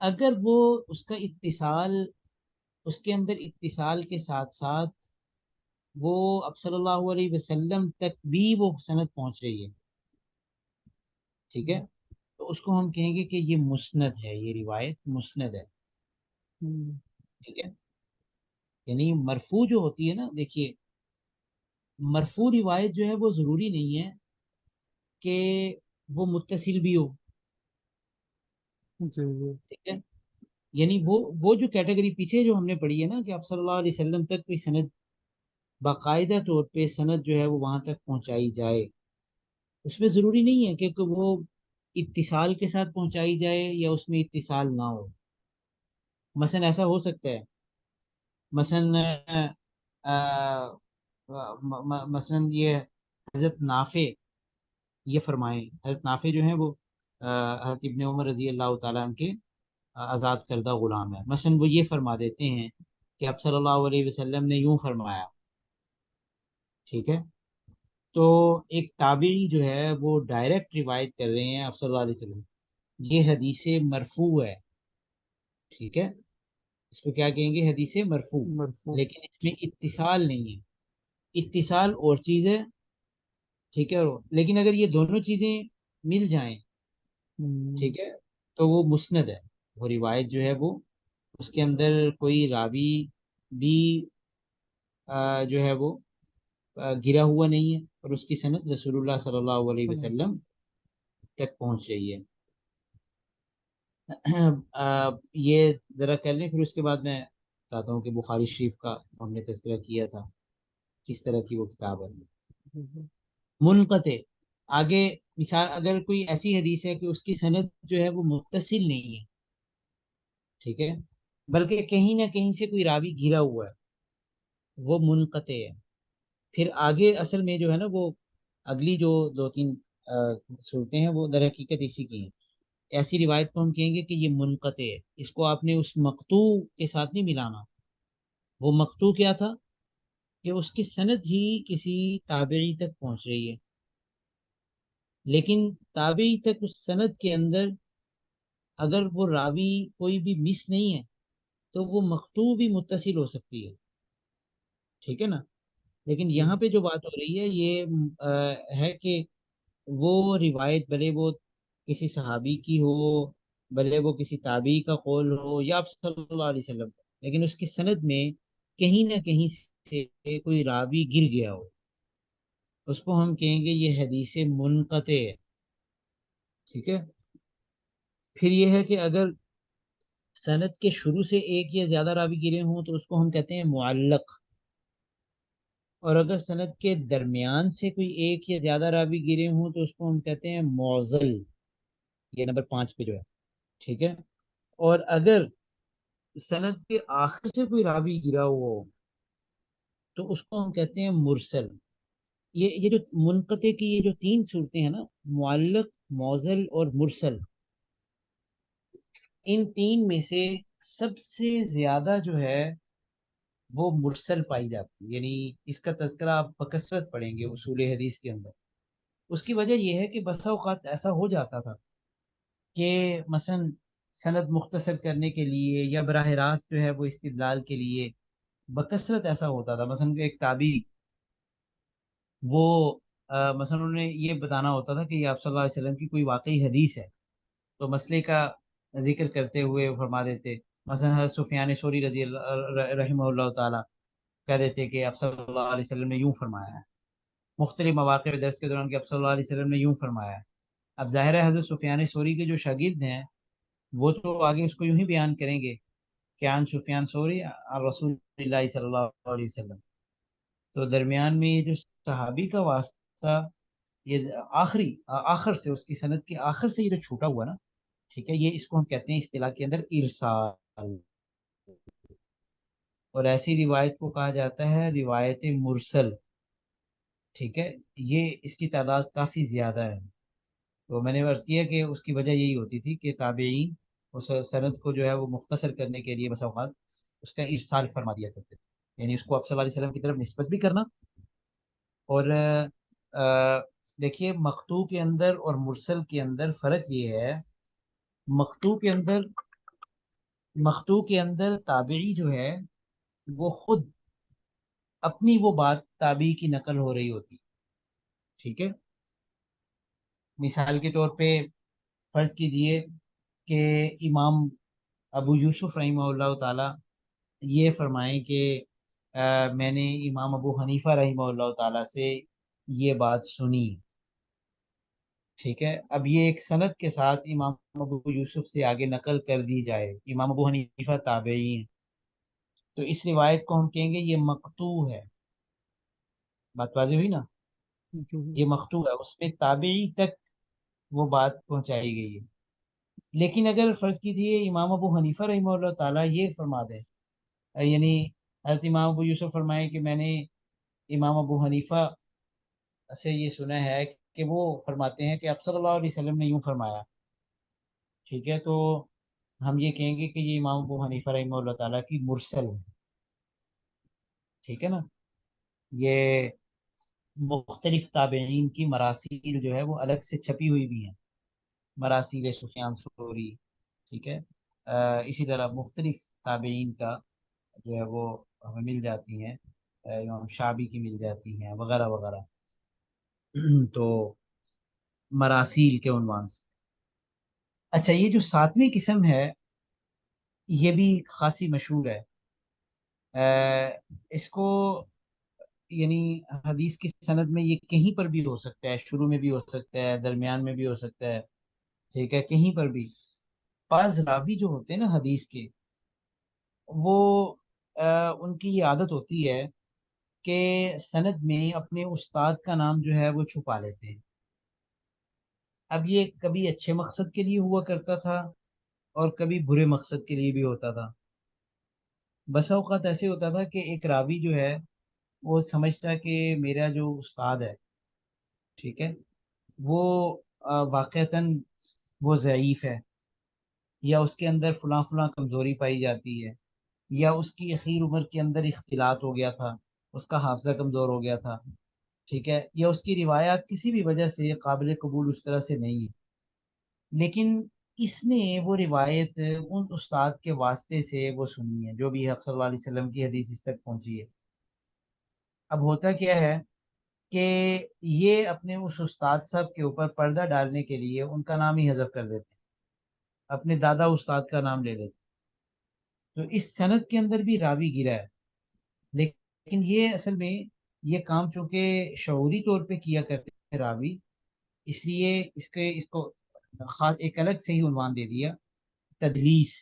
اگر وہ اس کا اتصال، اس کے اندر اتصال کے ساتھ ساتھ وہ اب صلی اللہ علیہ وسلم تک بھی وہ سند پہنچ رہی ہے، ٹھیک ہے، تو اس کو ہم کہیں گے کہ یہ مسند ہے، یہ روایت مسند ہے، ہوں، ٹھیک ہے۔ یعنی مرفوع جو ہوتی ہے نا، دیکھیے، مرفوع روایت جو ہے وہ ضروری نہیں ہے کہ وہ متصل بھی ہو، جی جی ٹھیک ہے، یعنی وہ جو کیٹیگری پیچھے جو ہم نے پڑھی ہے نا کہ آپ صلی اللہ علیہ وسلم تک کوئی سند، باقاعدہ طور پہ سند جو ہے وہ وہاں تک پہنچائی جائے، اس میں ضروری نہیں ہے کہ وہ اتصال کے ساتھ پہنچائی جائے یا اس میں اتصال نہ ہو۔ مثلا ایسا ہو سکتا ہے، مثلا مثلا یہ حضرت نافع یہ فرمائیں، حضرت نافع جو ہیں وہ حضرت ابن عمر رضی اللہ تعالیٰ عنہ کے آزاد کردہ غلام ہے، مثلا وہ یہ فرما دیتے ہیں کہ آپ صلی اللہ علیہ وسلم نے یوں فرمایا، ٹھیک ہے، تو ایک تابعی جو ہے وہ ڈائریکٹ روایت کر رہے ہیں آپ صلی اللہ علیہ وسلم، یہ حدیث مرفوع ہے، ٹھیک ہے، اس کو کیا کہیں گے؟ حدیث مرفوع. مرفوع. لیکن اس میں اتصال نہیں ہے. اتصال اور چیز ہے، ٹھیک ہے. لیکن اگر یہ دونوں چیزیں مل جائیں، ہم، ٹھیک ہے، تو وہ مسند ہے. وہ روایت جو ہے وہ، اس کے اندر کوئی راوی بھی جو ہے وہ گرا ہوا نہیں ہے، اور اس کی سند رسول اللہ صلی اللہ علیہ سنو. وسلم تک پہنچ رہی ہے. یہ ذرا کر لیں، پھر اس کے بعد میں بتاتا ہوں کہ بخاری شریف کا ہم نے تذکرہ کیا تھا، کس طرح کی وہ کتاب ہے. منقطع، آگے مثال اگر کوئی ایسی حدیث ہے کہ اس کی سند جو ہے وہ متصل نہیں ہے، ٹھیک ہے، بلکہ کہیں نہ کہیں سے کوئی راوی گرا ہوا ہے، وہ منقطع ہے. پھر آگے اصل میں جو ہے نا وہ اگلی جو دو تین صورتیں ہیں وہ در حقیقت اسی کی ہیں. ایسی روایت کو ہم کہیں گے کہ یہ منقطع ہے. اس کو آپ نے اس مقطوع کے ساتھ نہیں ملانا. وہ مقطوع کیا تھا؟ کہ اس کی سند ہی کسی تابعی تک پہنچ رہی ہے، لیکن تابعی تک اس سند کے اندر اگر وہ راوی کوئی بھی مس نہیں ہے تو وہ مقطوع بھی متصل ہو سکتی ہے، ٹھیک ہے نا. لیکن جی. یہاں پہ جو بات ہو رہی ہے یہ ہے کہ وہ روایت بھلے وہ کسی صحابی کی ہو، بھلے وہ کسی تابعی کا قول ہو یا آپ صلی اللہ علیہ وسلم کا، لیکن اس کی سند میں کہیں نہ کہیں سے کوئی راوی گر گیا ہو، اس کو ہم کہیں گے یہ حدیث منقطع ہے. ٹھیک ہے. پھر یہ ہے کہ اگر سند کے شروع سے ایک یا زیادہ راوی گرے ہوں تو اس کو ہم کہتے ہیں معلق. اور اگر سند کے درمیان سے کوئی ایک یا زیادہ راوی گرے ہوں تو اس کو ہم کہتے ہیں معضل. یہ نمبر 5 پہ جو ہے، ٹھیک ہے. اور اگر سند کے آخر سے کوئی راوی گرا ہوا ہو تو اس کو ہم کہتے ہیں مرسل. یہ جو منقطع کی یہ جو تین صورتیں ہیں نا، معلق، معضل اور مرسل، ان تین میں سے سب سے زیادہ جو ہے وہ مرسل پائی جاتی ہے. یعنی اس کا تذکرہ آپ بکثرت پڑھیں گے اصول حدیث کے اندر. اس کی وجہ یہ ہے کہ بسا اوقات ایسا ہو جاتا تھا کہ مثلا سند مختصر کرنے کے لیے یا براہ راست جو ہے وہ استدلال کے لیے بکثرت ایسا ہوتا تھا. مثلا ایک تابعی وہ مثلا انہیں یہ بتانا ہوتا تھا کہ یہ آپ صلی اللہ علیہ وسلم کی کوئی واقعی حدیث ہے، تو مسئلے کا ذکر کرتے ہوئے وہ فرما دیتے. مثلا حضرت سفیان ثوری رضی اللہ رحمہ اللہ تعالیٰ کہہ دیتے کہ آپ صلی اللہ علیہ وسلم نے یوں فرمایا ہے، مختلف مواقع درس کے دوران کہ آپ صلی اللہ علیہ وسلم نے یوں فرمایا ہے. اب ظاہر ہے حضرت سفیان ثوری کے جو شاگرد ہیں وہ تو آگے اس کو یوں ہی بیان کریں گے کہ عن سفیان ثوری عن رسول اللہ صلی اللہ علیہ وسلم. تو درمیان میں یہ جو صحابی کا واسطہ، یہ آخر سے اس کی سند کے آخر سے یہ جو چھوٹا ہوا نا، ٹھیک ہے، یہ اس کو ہم کہتے ہیں اصطلاح کے اندر ارسال. اور ایسی روایت کو کہا جاتا ہے روایت مرسل. ٹھیک ہے. یہ اس کی تعداد کافی زیادہ ہے. تو میں نے عرض کیا کہ اس کی وجہ یہی ہوتی تھی کہ تابعین اس سند کو جو ہے وہ مختصر کرنے کے لیے بسا اوقات اس کا ارسال فرما دیا کرتے تھے، یعنی اس کو آپ صلی اللہ علیہ وسلم کی طرف نسبت بھی کرنا. اور دیکھیے مقطوع کے اندر اور مرسل کے اندر فرق یہ ہے. مقطوع کے اندر مقطوع کے اندر تابعی جو ہے وہ خود اپنی وہ بات تابعی کی نقل ہو رہی ہوتی. ٹھیک ہے. مثال کے طور پہ فرض کیجئے کہ امام ابو یوسف رحمہ اللہ تعالی یہ فرمائیں کہ میں نے امام ابو حنیفہ رحمہ اللہ تعالی سے یہ بات سنی. ٹھیک ہے. اب یہ ایک سند کے ساتھ امام ابو یوسف سے آگے نقل کر دی جائے. امام ابو حنیفہ تابعی ہیں، تو اس روایت کو ہم کہیں گے یہ مقطوع ہے. بات واضح ہوئی نا؟ یہ مقطوع ہے، اس پہ تابعی تک وہ بات پہنچائی گئی ہے. لیکن اگر فرض کیجیے امام ابو حنیفہ رحمہ اللہ تعالیٰ یہ فرما دیں، یعنی حضرت امام ابو یوسف فرمائے کہ میں نے امام ابو حنیفہ سے یہ سنا ہے کہ وہ فرماتے ہیں کہ آپ صلی اللہ علیہ وسلم نے یوں فرمایا. ٹھیک ہے. تو ہم یہ کہیں گے کہ یہ امام ابو حنیفہ رحمہ اللہ تعالیٰ کی مرسل ہے. ٹھیک ہے نا. یہ مختلف تابعین کی مراسیل جو ہے وہ الگ سے چھپی ہوئی بھی ہیں، مراسیل سفیان ثوری. ٹھیک ہے. اسی طرح مختلف تابعین کا جو ہے وہ ہمیں مل جاتی ہیں، امام شعبی کی مل جاتی ہیں وغیرہ وغیرہ تو مراسیل کے عنوان سے۔ اچھا، یہ جو ساتویں قسم ہے یہ بھی خاصی مشہور ہے۔ اس کو یعنی حدیث کی سند میں یہ کہیں پر بھی ہو سکتا ہے، شروع میں بھی ہو سکتا ہے، درمیان میں بھی ہو سکتا ہے، ٹھیک ہے، کہیں پر بھی۔ بعض راوی جو ہوتے ہیں نا حدیث کے، وہ ان کی یہ عادت ہوتی ہے کہ سند میں اپنے استاد کا نام جو ہے وہ چھپا لیتے ہیں۔ اب یہ کبھی اچھے مقصد کے لیے ہوا کرتا تھا اور کبھی برے مقصد کے لیے بھی ہوتا تھا۔ بسا اوقات ایسے ہوتا تھا کہ ایک راوی جو ہے وہ سمجھتا کہ میرا جو استاد ہے، ٹھیک ہے، وہ واقعتاً وہ ضعیف ہے، یا اس کے اندر فلاں فلاں کمزوری پائی جاتی ہے، یا اس کی اخیر عمر کے اندر اختلاط ہو گیا تھا، اس کا حافظہ کمزور ہو گیا تھا، ٹھیک ہے، یا اس کی روایات کسی بھی وجہ سے قابل قبول اس طرح سے نہیں ہے، لیکن اس نے وہ روایت ان استاد کے واسطے سے وہ سنی ہے جو بھی حق صلی اللہ علیہ وسلم کی حدیث اس تک پہنچی ہے۔ اب ہوتا کیا ہے کہ یہ اپنے اس استاد صاحب کے اوپر پردہ ڈالنے کے لیے ان کا نام ہی حذف کر دیتے ہیں، اپنے دادا استاد کا نام لے لیتے ہیں۔ تو اس سند کے اندر بھی راوی گرا ہے، لیکن یہ اصل میں یہ کام چونکہ شعوری طور پہ کیا کرتے ہیں راوی، اس لیے اس کو خاص ایک الگ سے ہی عنوان دے دیا، تدلیس۔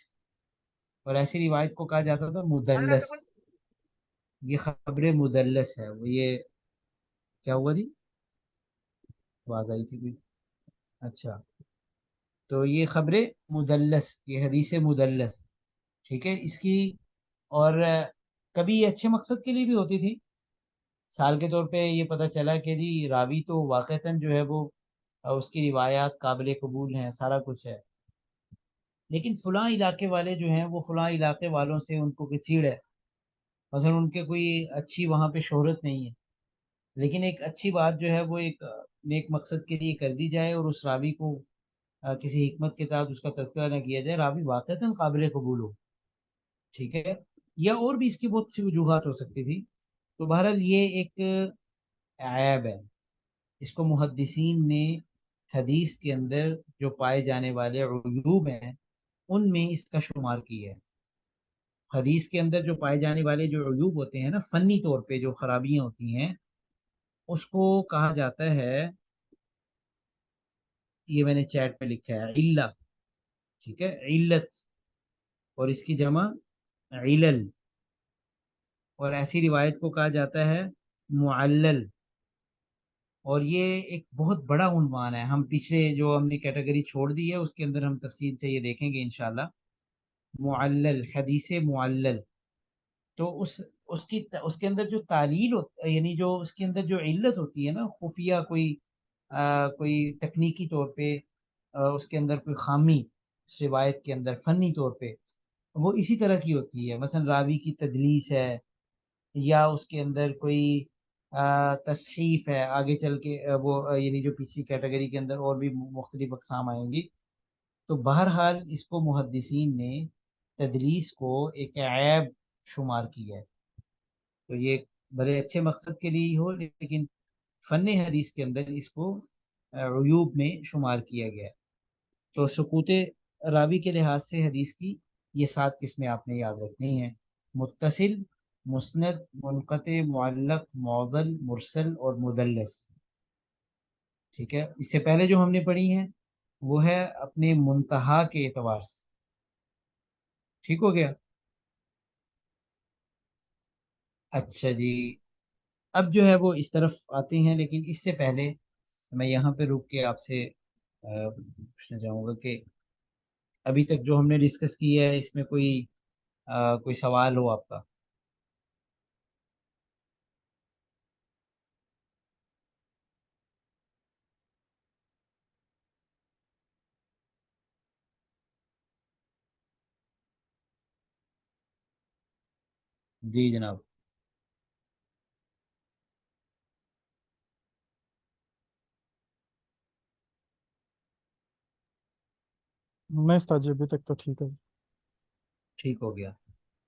اور ایسی روایت کو کہا جاتا تھا مدلس۔ یہ خبر مدلس ہے، وہ یہ کیا ہوا جی؟ آواز آئی تھی کوئی؟ اچھا، تو یہ خبر مدلس، یہ حدیث مدلس، ٹھیک ہے، اس کی اور کبھی یہ اچھے مقصد کے لیے بھی ہوتی تھی۔ مثال کے طور پہ یہ پتہ چلا کہ جی راوی تو واقعتاً جو ہے وہ اس کی روایات قابل قبول ہیں، سارا کچھ ہے، لیکن فلاں علاقے والے جو ہیں وہ فلاں علاقے والوں سے ان کو کوئی چیڑ ہے، مثلا ان کے کوئی اچھی وہاں پہ شہرت نہیں ہے، لیکن ایک اچھی بات جو ہے وہ ایک نیک مقصد کے لیے کر دی جائے اور اس راوی کو کسی حکمت کے تحت اس کا تذکرہ نہ کیا جائے، راوی واقعتاً قابل قبول ہو، ٹھیک ہے، یا اور بھی اس کی بہت سی وجوہات ہو سکتی تھی۔ تو بہرحال یہ ایک عیب ہے، اس کو محدثین نے حدیث کے اندر جو پائے جانے والے عیوب ہیں ان میں اس کا شمار کیا ہے۔ حدیث کے اندر جو پائے جانے والے جو عیوب ہوتے ہیں نا، فنی طور پہ جو خرابیاں ہوتی ہیں، اس کو کہا جاتا ہے، یہ میں نے چیٹ پہ لکھا ہے، علت، ٹھیک ہے، علت، اور اس کی جمع علل، اور ایسی روایت کو کہا جاتا ہے معلل۔ اور یہ ایک بہت بڑا عنوان ہے، ہم پچھلے جو ہم نے کیٹیگری چھوڑ دی ہے اس کے اندر ہم تفصیل سے یہ دیکھیں گے انشاءاللہ۔ معلل، حدیث معلل، تو اس کے اندر جو تعلیل یعنی جو اس کے اندر جو علت ہوتی ہے نا، خفیہ کوئی تکنیکی طور پہ اس کے اندر کوئی خامی اس روایت کے اندر فنی طور پہ، وہ اسی طرح کی ہوتی ہے، مثلا راوی کی تدلیس ہے، یا اس کے اندر کوئی تصحیف ہے، آگے چل کے وہ یعنی جو پچھلی کیٹیگری کے اندر اور بھی مختلف اقسام آئیں گی۔ تو بہرحال اس کو محدثین نے تدلیس کو ایک عیب شمار کیا ہے۔ تو یہ بڑے اچھے مقصد کے لیے ہی ہو، لیکن فن حدیث کے اندر اس کو عیوب میں شمار کیا گیا ہے۔ تو سقوط راوی کے لحاظ سے حدیث کی یہ 7 قسمیں آپ نے یاد رکھنی ہیں: متصل، مسند، منقطع، معلق، معضل، مرسل اور مدلس، ٹھیک ہے۔ اس سے پہلے جو ہم نے پڑھی ہیں وہ ہے اپنے منتہا کے اعتبار سے، ٹھیک ہو گیا۔ اچھا جی، اب جو ہے وہ اس طرف آتے ہیں، لیکن اس سے پہلے میں یہاں پہ رک کے آپ سے پوچھنا چاہوں گا کہ ابھی تک جو ہم نے ڈسکس کیا ہے اس میں کوئی سوال ہو آپ کا؟ جی جناب۔ نہیں استاد جی، ابھی تک تو ٹھیک ہے۔ ٹھیک ہو گیا۔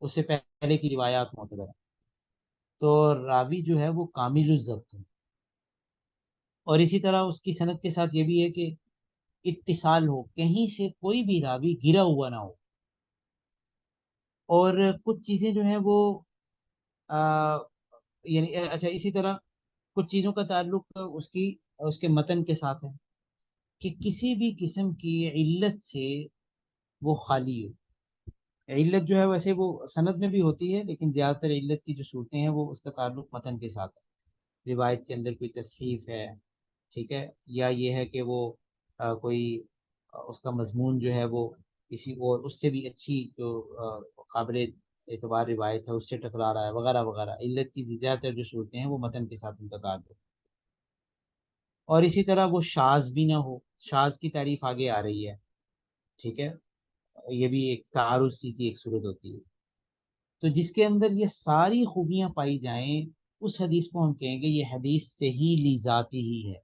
اس سے پہلے کی روایات معتبر ہیں، تو راوی جو ہے وہ کامل الضبط ہے۔ اور اسی طرح اس کی سند کے ساتھ یہ بھی ہے کہ اتصال ہو، کہیں سے کوئی بھی راوی گرا ہوا نہ ہو۔ اور کچھ چیزیں جو ہیں وہ آ، یعنی اچھا، اسی طرح کچھ چیزوں کا تعلق اس کے متن کے ساتھ ہے، کہ کسی بھی قسم کی علت سے وہ خالی ہو۔ علت جو ہے ویسے وہ سند میں بھی ہوتی ہے، لیکن زیادہ تر علت کی جو صورتیں ہیں وہ اس کا تعلق متن کے ساتھ ہے، روایت کے اندر کوئی تصحیف ہے، ٹھیک ہے، یا یہ ہے کہ وہ کوئی اس کا مضمون جو ہے وہ کسی اور اس سے بھی اچھی جو قابل اعتبار روایت ہے اس سے ٹکرا رہا ہے، وغیرہ وغیرہ، علت کی زیادہ تر جو صورتیں ہیں وہ متن کے ساتھ ان کا تعلق۔ اور اسی طرح وہ شاذ بھی نہ ہو، شاذ کی تعریف آگے آ رہی ہے، ٹھیک ہے، یہ بھی ایک تعارض کی ایک صورت ہوتی ہے۔ تو جس کے اندر یہ ساری خوبیاں پائی جائیں، اس حدیث کو ہم کہیں گے یہ حدیث صحیح لی ذاتی ہی ہے،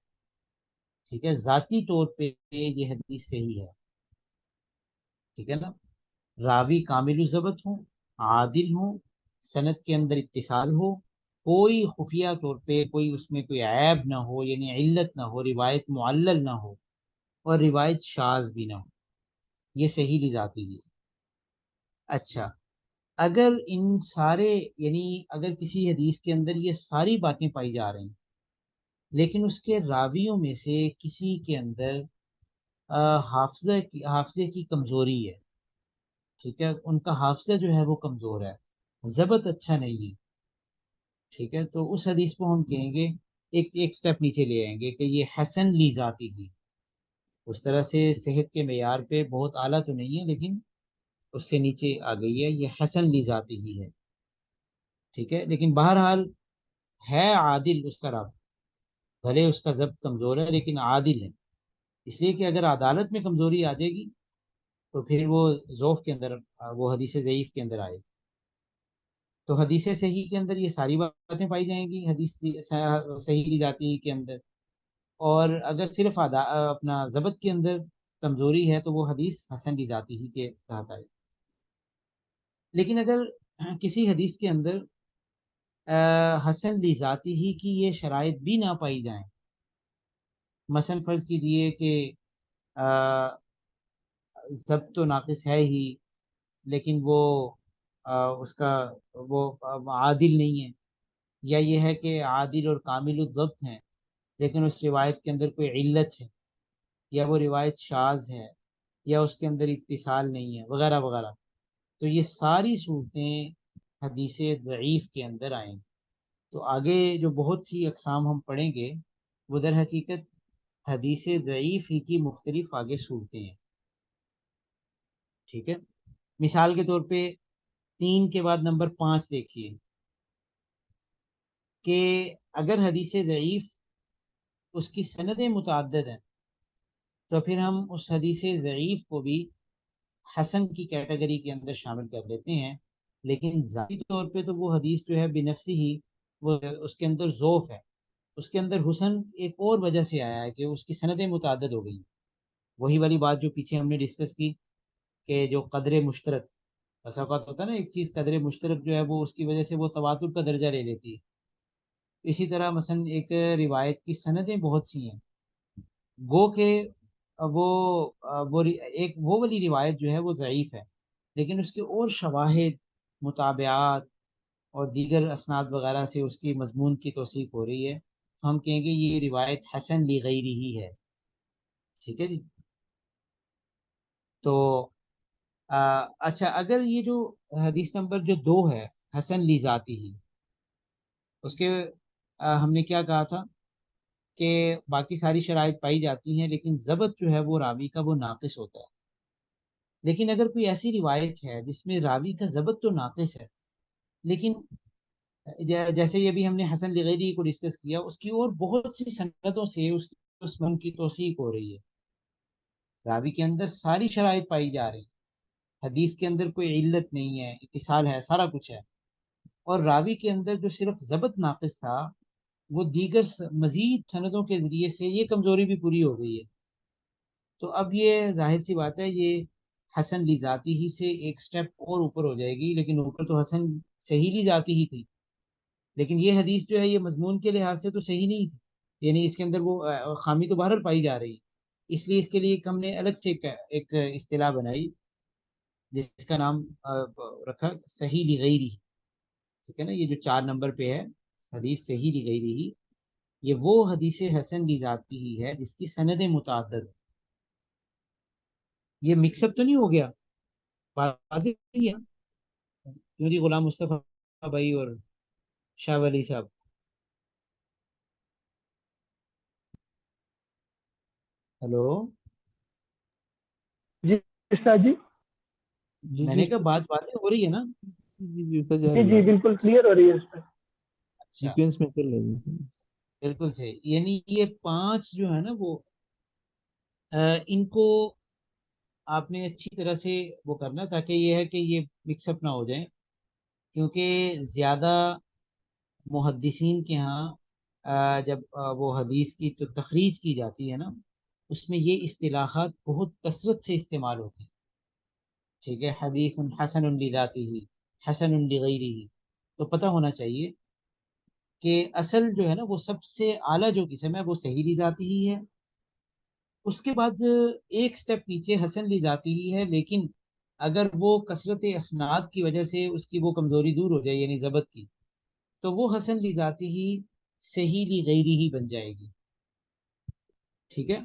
ٹھیک ہے، ذاتی طور پہ یہ حدیث صحیح ہے، ٹھیک ہے نا۔ راوی کامل الضبط ہوں، عادل ہوں، سند کے اندر اتصال ہو، کوئی خفیہ طور پہ کوئی اس میں کوئی عیب نہ ہو، یعنی علت نہ ہو، روایت معلل نہ ہو، اور روایت شاذ بھی نہ ہو، یہ صحیح لی جاتی ہے۔ اچھا، اگر ان سارے، یعنی اگر کسی حدیث کے اندر یہ ساری باتیں پائی جا رہی ہیں، لیکن اس کے راویوں میں سے کسی کے اندر حافظے کی کمزوری ہے، ٹھیک ہے، ان کا حافظہ جو ہے وہ کمزور ہے، ضبط اچھا نہیں ہے، ٹھیک ہے، تو اس حدیث کو ہم کہیں گے، ایک ایک سٹیپ نیچے لے آئیں گے کہ یہ حسن لی ذاتی ہی، اس طرح سے صحت کے معیار پہ بہت اعلیٰ تو نہیں ہے، لیکن اس سے نیچے آ گئی ہے، یہ حسن لی ذاتی ہی ہے، ٹھیک ہے، لیکن بہرحال ہے عادل اس کا رب، بھلے اس کا ضبط کمزور ہے لیکن عادل ہے، اس لیے کہ اگر عدالت میں کمزوری آ جائے گی تو پھر وہ ذوف کے اندر، وہ حدیث ضعیف کے اندر آئے گی۔ تو حدیث صحیح کے اندر یہ ساری باتیں پائی جائیں گی، صحیح ذاتی کے اندر۔ اور اگر صرف اپنا ضبط کے اندر کمزوری ہے تو وہ حدیث حسن کی ذاتی ہی کے تحت آئے۔ لیکن اگر کسی حدیث کے اندر حسن لی ذاتی ہی کی یہ شرائط بھی نہ پائی جائیں، مثلا فرض کیجئے کہ ضبط تو ناقص ہے ہی، لیکن وہ اس کا وہ عادل نہیں ہے، یا یہ ہے کہ عادل اور کامل الضبط ہیں لیکن اس روایت کے اندر کوئی علت ہے، یا وہ روایت شاذ ہے، یا اس کے اندر اتصال نہیں ہے، وغیرہ وغیرہ، تو یہ ساری صورتیں حدیث ضعیف کے اندر آئیں گی۔ تو آگے جو بہت سی اقسام ہم پڑھیں گے وہ در حقیقت حدیث ضعیف ہی کی مختلف آگے صورتیں ہیں، ٹھیک ہے۔ مثال کے طور پہ 3 کے بعد نمبر 5 دیکھیے، کہ اگر حدیث ضعیف اس کی سندیں متعدد ہیں تو پھر ہم اس حدیث ضعیف کو بھی حسن کی کیٹیگری کے اندر شامل کر لیتے ہیں، لیکن ذاتی طور پہ تو وہ حدیث جو ہے بنفسی ہی وہ اس کے اندر ضعف ہے، اس کے اندر حسن ایک اور وجہ سے آیا ہے کہ اس کی سندیں متعدد ہو گئی ہیں۔ وہی والی بات جو پیچھے ہم نے ڈسکس کی کہ جو قدر مشترک، ایسا اوقات ہوتا ہے نا، ایک چیز قدر مشترک جو ہے وہ اس کی وجہ سے وہ تواتر کا درجہ لے لیتی ہے، اسی طرح مثلا ایک روایت کی سندیں بہت سی ہیں، گو کہ وہ ایک وہ والی روایت جو ہے وہ ضعیف ہے، لیکن اس کے اور شواہد، مطابعات اور دیگر اسناد وغیرہ سے اس کی مضمون کی توثیق ہو رہی ہے، تو ہم کہیں گے یہ روایت حسن لغیرہ ہی ہے، ٹھیک ہے جی۔ تو اچھا، اگر یہ جو حدیث نمبر جو 2 ہے، حسن لی ذاتی ہی، اس کے ہم نے کیا کہا تھا کہ باقی ساری شرائط پائی جاتی ہیں لیکن ضبط جو ہے وہ راوی کا وہ ناقص ہوتا ہے۔ لیکن اگر کوئی ایسی روایت ہے جس میں راوی کا ضبط تو ناقص ہے، لیکن جیسے یہ بھی ہم نے حسن لغیری کو ڈسکس کیا، اس کی اور بہت سی سندوں سے اس من کی توثیق ہو رہی ہے، راوی کے اندر ساری شرائط پائی جا رہی، حدیث کے اندر کوئی علت نہیں ہے، اتصال ہے، سارا کچھ ہے، اور راوی کے اندر جو صرف ضبط ناقص تھا وہ دیگر مزید سندوں کے ذریعے سے یہ کمزوری بھی پوری ہو گئی ہے، تو اب یہ ظاہر سی بات ہے، یہ حسن لذاتی ہی سے ایک سٹیپ اور اوپر ہو جائے گی، لیکن اوپر تو حسن صحیح لذاتی ہی تھی، لیکن یہ حدیث جو ہے یہ مضمون کے لحاظ سے تو صحیح نہیں تھی، یعنی اس کے اندر وہ خامی تو بہرحال پائی جا رہی ہے، اس لیے اس کے لیے ہم نے الگ سے ایک اصطلاح بنائی جس کا نام رکھا صحیح لغیری، ٹھیک ہے نا، یہ جو 4 نمبر پہ ہے حدیث صحیح لغیری ہی، یہ وہ حدیث حسن لی ذاتی ہی ہے جس کی سندیں متعدد ہیں۔ یہ مکس اپ تو نہیں ہو گیا؟ واضح ہی ہے کیوں جی غلام مصطفیٰ بھائی اور شاہ ولی صاحب؟ ہلو، جی استاد جی، جی میں جی نے کہا بات واضح ہو رہی ہے نا؟ جی جی سر جا جی رہی جی ہے، بالکل کلیئر ہو رہی ہے اس پہ. اچھا، سیکوینس میں چل رہی ہے. بالکل صحیح، یعنی یہ 5 جو ہے نا وہ ان کو آپ نے اچھی طرح سے وہ کرنا تاکہ یہ ہے کہ یہ مکس اپ نہ ہو جائیں، کیونکہ زیادہ محدثین کے ہاں جب وہ حدیث کی تو تخریج کی جاتی ہے نا، اس میں یہ اصطلاحات بہت کثرت سے استعمال ہوتی ہیں، ٹھیک ہے، حدیث حسن لذاتہ، حسن لغیرہ، تو پتہ ہونا چاہیے کہ اصل جو ہے نا وہ سب سے اعلیٰ جو قسم ہے وہ صحیح ذاتی ہی ہے، اس کے بعد ایک سٹیپ پیچھے حسن لی جاتی ہی ہے، لیکن اگر وہ کثرت اسناد کی وجہ سے اس کی وہ کمزوری دور ہو جائے یعنی ضبط کی، تو وہ حسن لی ذاتی ہی صحیح لی غیری ہی بن جائے گی، ٹھیک ہے۔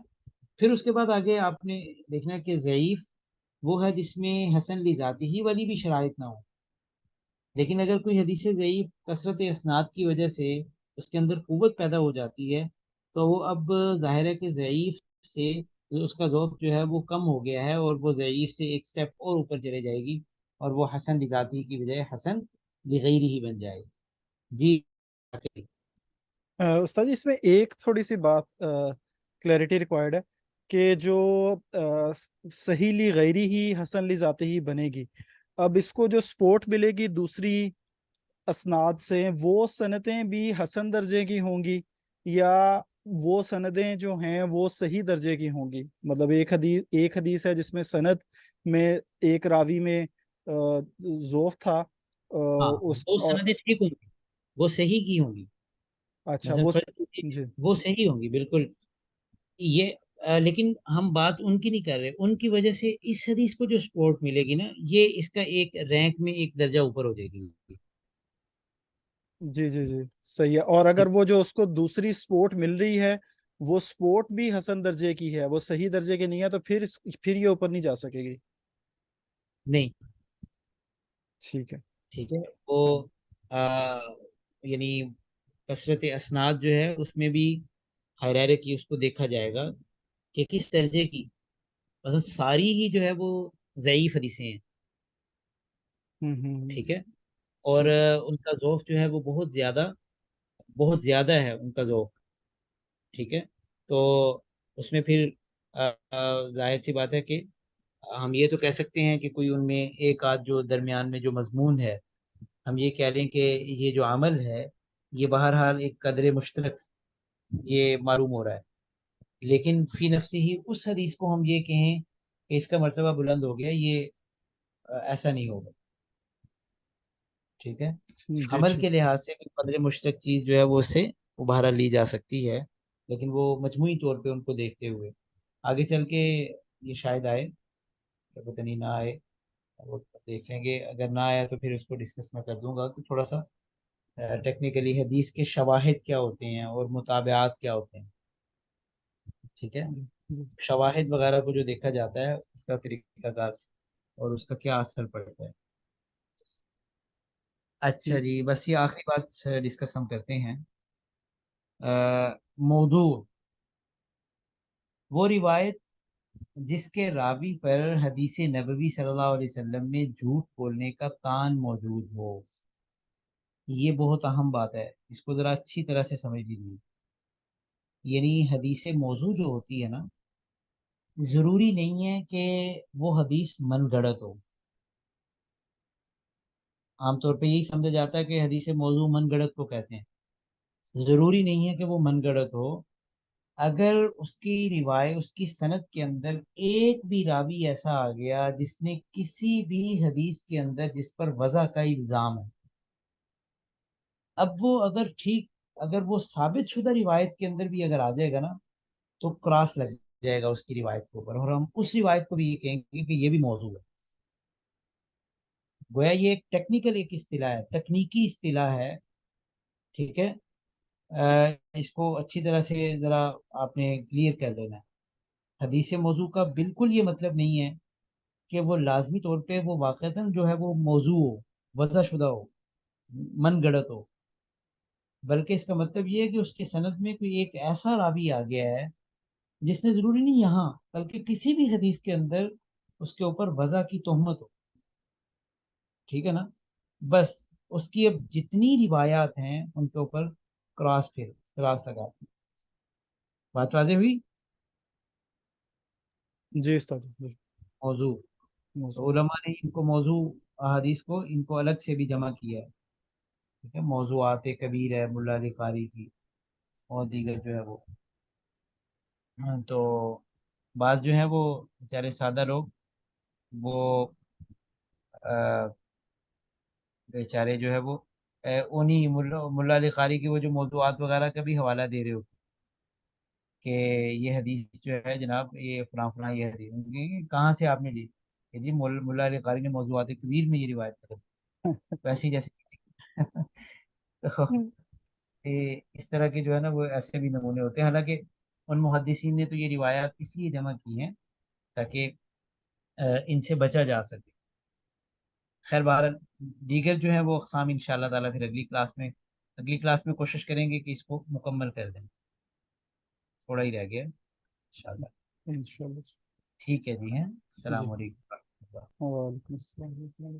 پھر اس کے بعد آگے آپ نے دیکھنا کہ ضعیف وہ ہے جس میں حسن لی ذاتی ہی والی بھی شرائط نہ ہو، لیکن اگر کوئی حدیث ضعیف کثرت اسناد کی وجہ سے اس کے اندر قوت پیدا ہو جاتی ہے، تو وہ اب ظاہر ہے کہ ضعیف سے اس کا ذوق جو ہے وہ کم ہو گیا ہے، اور وہ ضعیف سے ایک سٹیپ اور اوپر چلے جائے گی، اور وہ حسن لذاتی کی بجائے حسن لغیری ہی بن جائے گی جی۔ استاد جی اس میں ایک تھوڑی سی بات کلیئرٹی ریکوائرڈ ہے کہ جو صحیح لی غیری ہی حسن لی ذاتی ہی بنے گی، اب اس کو جو سپورٹ ملے گی دوسری اسناد سے، وہ سندیں بھی حسن درجے کی ہوں گی یا وہ سندیں جو ہیں وہ صحیح درجے کی ہوں گی؟ مطلب ایک حدیث ہے جس میں سند میں ایک راوی میں ضعف تھا، ہاں، اس وہ سندیں ٹھیک ہوں گی، وہ صحیح کی ہوں گی، اچھا مثلا وہ فرض کیجیے جی وہ صحیح ہوں گی بالکل، یہ لیکن ہم بات ان کی نہیں کر رہے، ان کی وجہ سے اس حدیث کو جو سپورٹ ملے گی نا، یہ اس کا ایک رینک میں ایک درجہ اوپر ہو جائے گی، جی جی جی صحیح ہے. اور اگر وہ جو اس کو دوسری سپورٹ مل رہی ہے وہ سپورٹ بھی حسن درجے کی ہے، وہ صحیح درجے کی نہیں ہے، تو پھر یہ اوپر نہیں جا سکے گی. نہیں، ٹھیک ہے. ٹھیک ہے، وہ آ, یعنی کثرت اسناد جو ہے اس میں بھی ہائرارکی اس کو دیکھا جائے گا کہ کس درجے کی، مثلا ساری ہی جو ہے وہ ضعیف حدیثیں ہیں، ہوں ٹھیک ہے، اور ٹھیک. ان کا ذوق جو ہے وہ بہت زیادہ ہے ان کا ذوق، ٹھیک ہے، تو اس میں پھر ظاہر سی بات ہے کہ ہم یہ تو کہہ سکتے ہیں کہ کوئی ان میں ایک آدھ جو درمیان میں جو مضمون ہے، ہم یہ کہہ لیں کہ یہ جو عمل ہے یہ بہرحال ایک قدر مشترک یہ معلوم ہو رہا ہے، لیکن فی نفسی ہی اس حدیث کو ہم یہ کہیں کہ اس کا مرتبہ بلند ہو گیا، یہ ایسا نہیں ہوگا، ٹھیک ہے۔ جی عمل ٹھیک. کے لحاظ سے کوئی قدر مشترک چیز جو ہے وہ اس سے ابھارا لی جا سکتی ہے، لیکن وہ مجموعی طور پہ ان کو دیکھتے ہوئے آگے چل کے یہ شاید آئے، پتہ نہیں نہ آئے، وہ دیکھیں گے، اگر نہ آیا تو پھر اس کو ڈسکس میں کر دوں گا کہ تھوڑا سا ٹیکنیکلی حدیث کے شواہد کیا ہوتے ہیں اور مطابعات کیا ہوتے ہیں، ٹھیک ہے، جی شواہد وغیرہ کو جو دیکھا جاتا ہے اس کا طریقہ کار اور اس کا کیا اثر پڑتا ہے۔ اچھا ٹھیک. جی، بس یہ آخری بات ڈسکس ہم کرتے ہیں، موضوع وہ روایت جس کے راوی پر حدیث نبوی صلی اللہ علیہ وسلم میں جھوٹ بولنے کا تان موجود ہو، یہ بہت اہم بات ہے، اس کو ذرا اچھی طرح سے سمجھ لیجیے، یعنی حدیث موضوع جو ہوتی ہے نا، ضروری نہیں ہے کہ وہ حدیث من گڑت ہو، عام طور پہ یہی سمجھا جاتا ہے کہ حدیث موضوع من گڑت کو کہتے ہیں، ضروری نہیں ہے کہ وہ من گڑت ہو، اگر اس کی روایت، اس کی سند کے اندر ایک بھی راوی ایسا آ گیا جس نے کسی بھی حدیث کے اندر جس پر وضع کا الزام ہے، اب وہ اگر وہ ثابت شدہ روایت کے اندر بھی اگر آ جائے گا نا، تو کراس لگ جائے گا اس کی روایت کے اوپر، اور ہم اس روایت کو بھی یہ کہیں گے کہ یہ بھی موضوع ہے. گویا یہ ایک ٹیکنیکل ایک اصطلاح ہے، تکنیکی اصطلاح ہے. ٹھیک ہے، اس کو اچھی طرح سے ذرا آپ نے کلیئر کر لینا ہے. حدیث موضوع کا بالکل یہ مطلب نہیں ہے کہ وہ لازمی طور پہ وہ واقعتاً جو ہے وہ موضوع ہو، وضع شدہ ہو، من گڑت ہو، بلکہ اس کا مطلب یہ ہے کہ اس کی سند میں کوئی ایک ایسا راوی آ گیا ہے جس نے، ضروری نہیں یہاں بلکہ کسی بھی حدیث کے اندر، اس کے اوپر وضع کی تہمت ہو. ٹھیک ہے نا، بس اس کی اب جتنی روایات ہیں ان کے اوپر کراس لگا. بات واضح ہوئی؟ جی استاد جی. موضوع، تو موضوع. علماء نے ان کو موضوع احادیث کو ان کو الگ سے بھی جمع کیا ہے. ٹھیک ہے، موضوعات کبیر ہے ملا علی قاری کی، اور دیگر جو ہے وہ. تو بعض جو ہیں وہ بیچارے سادہ لوگ، وہ بیچارے جو ہے وہ انہی ملا علی قاری کی وہ جو موضوعات وغیرہ کا بھی حوالہ دے رہے ہو کہ یہ حدیث جو ہے جناب یہ فلاں فلاں یہ حدیث کہاں سے آپ نے لی، کہ جی ملا علی قاری نے موضوعات کبیر میں یہ روایت کر، ویسے جیسے تو اس طرح کے جو ہے نا وہ ایسے بھی نمونے ہوتے ہیں. حالانکہ ان محدثین نے تو یہ روایات اس لیے جمع کی ہیں تاکہ ان سے بچا جا سکے. خیر بہرحال دیگر جو ہیں وہ اقسام ان شاء اللہ تعالیٰ پھر اگلی کلاس میں کوشش کریں گے کہ اس کو مکمل کر دیں. تھوڑا ہی رہ گیا ان شاء اللہ. انشاءاللہ. ٹھیک ہے جی ہیں، جی السلام علیکم. وعلیکم السلام.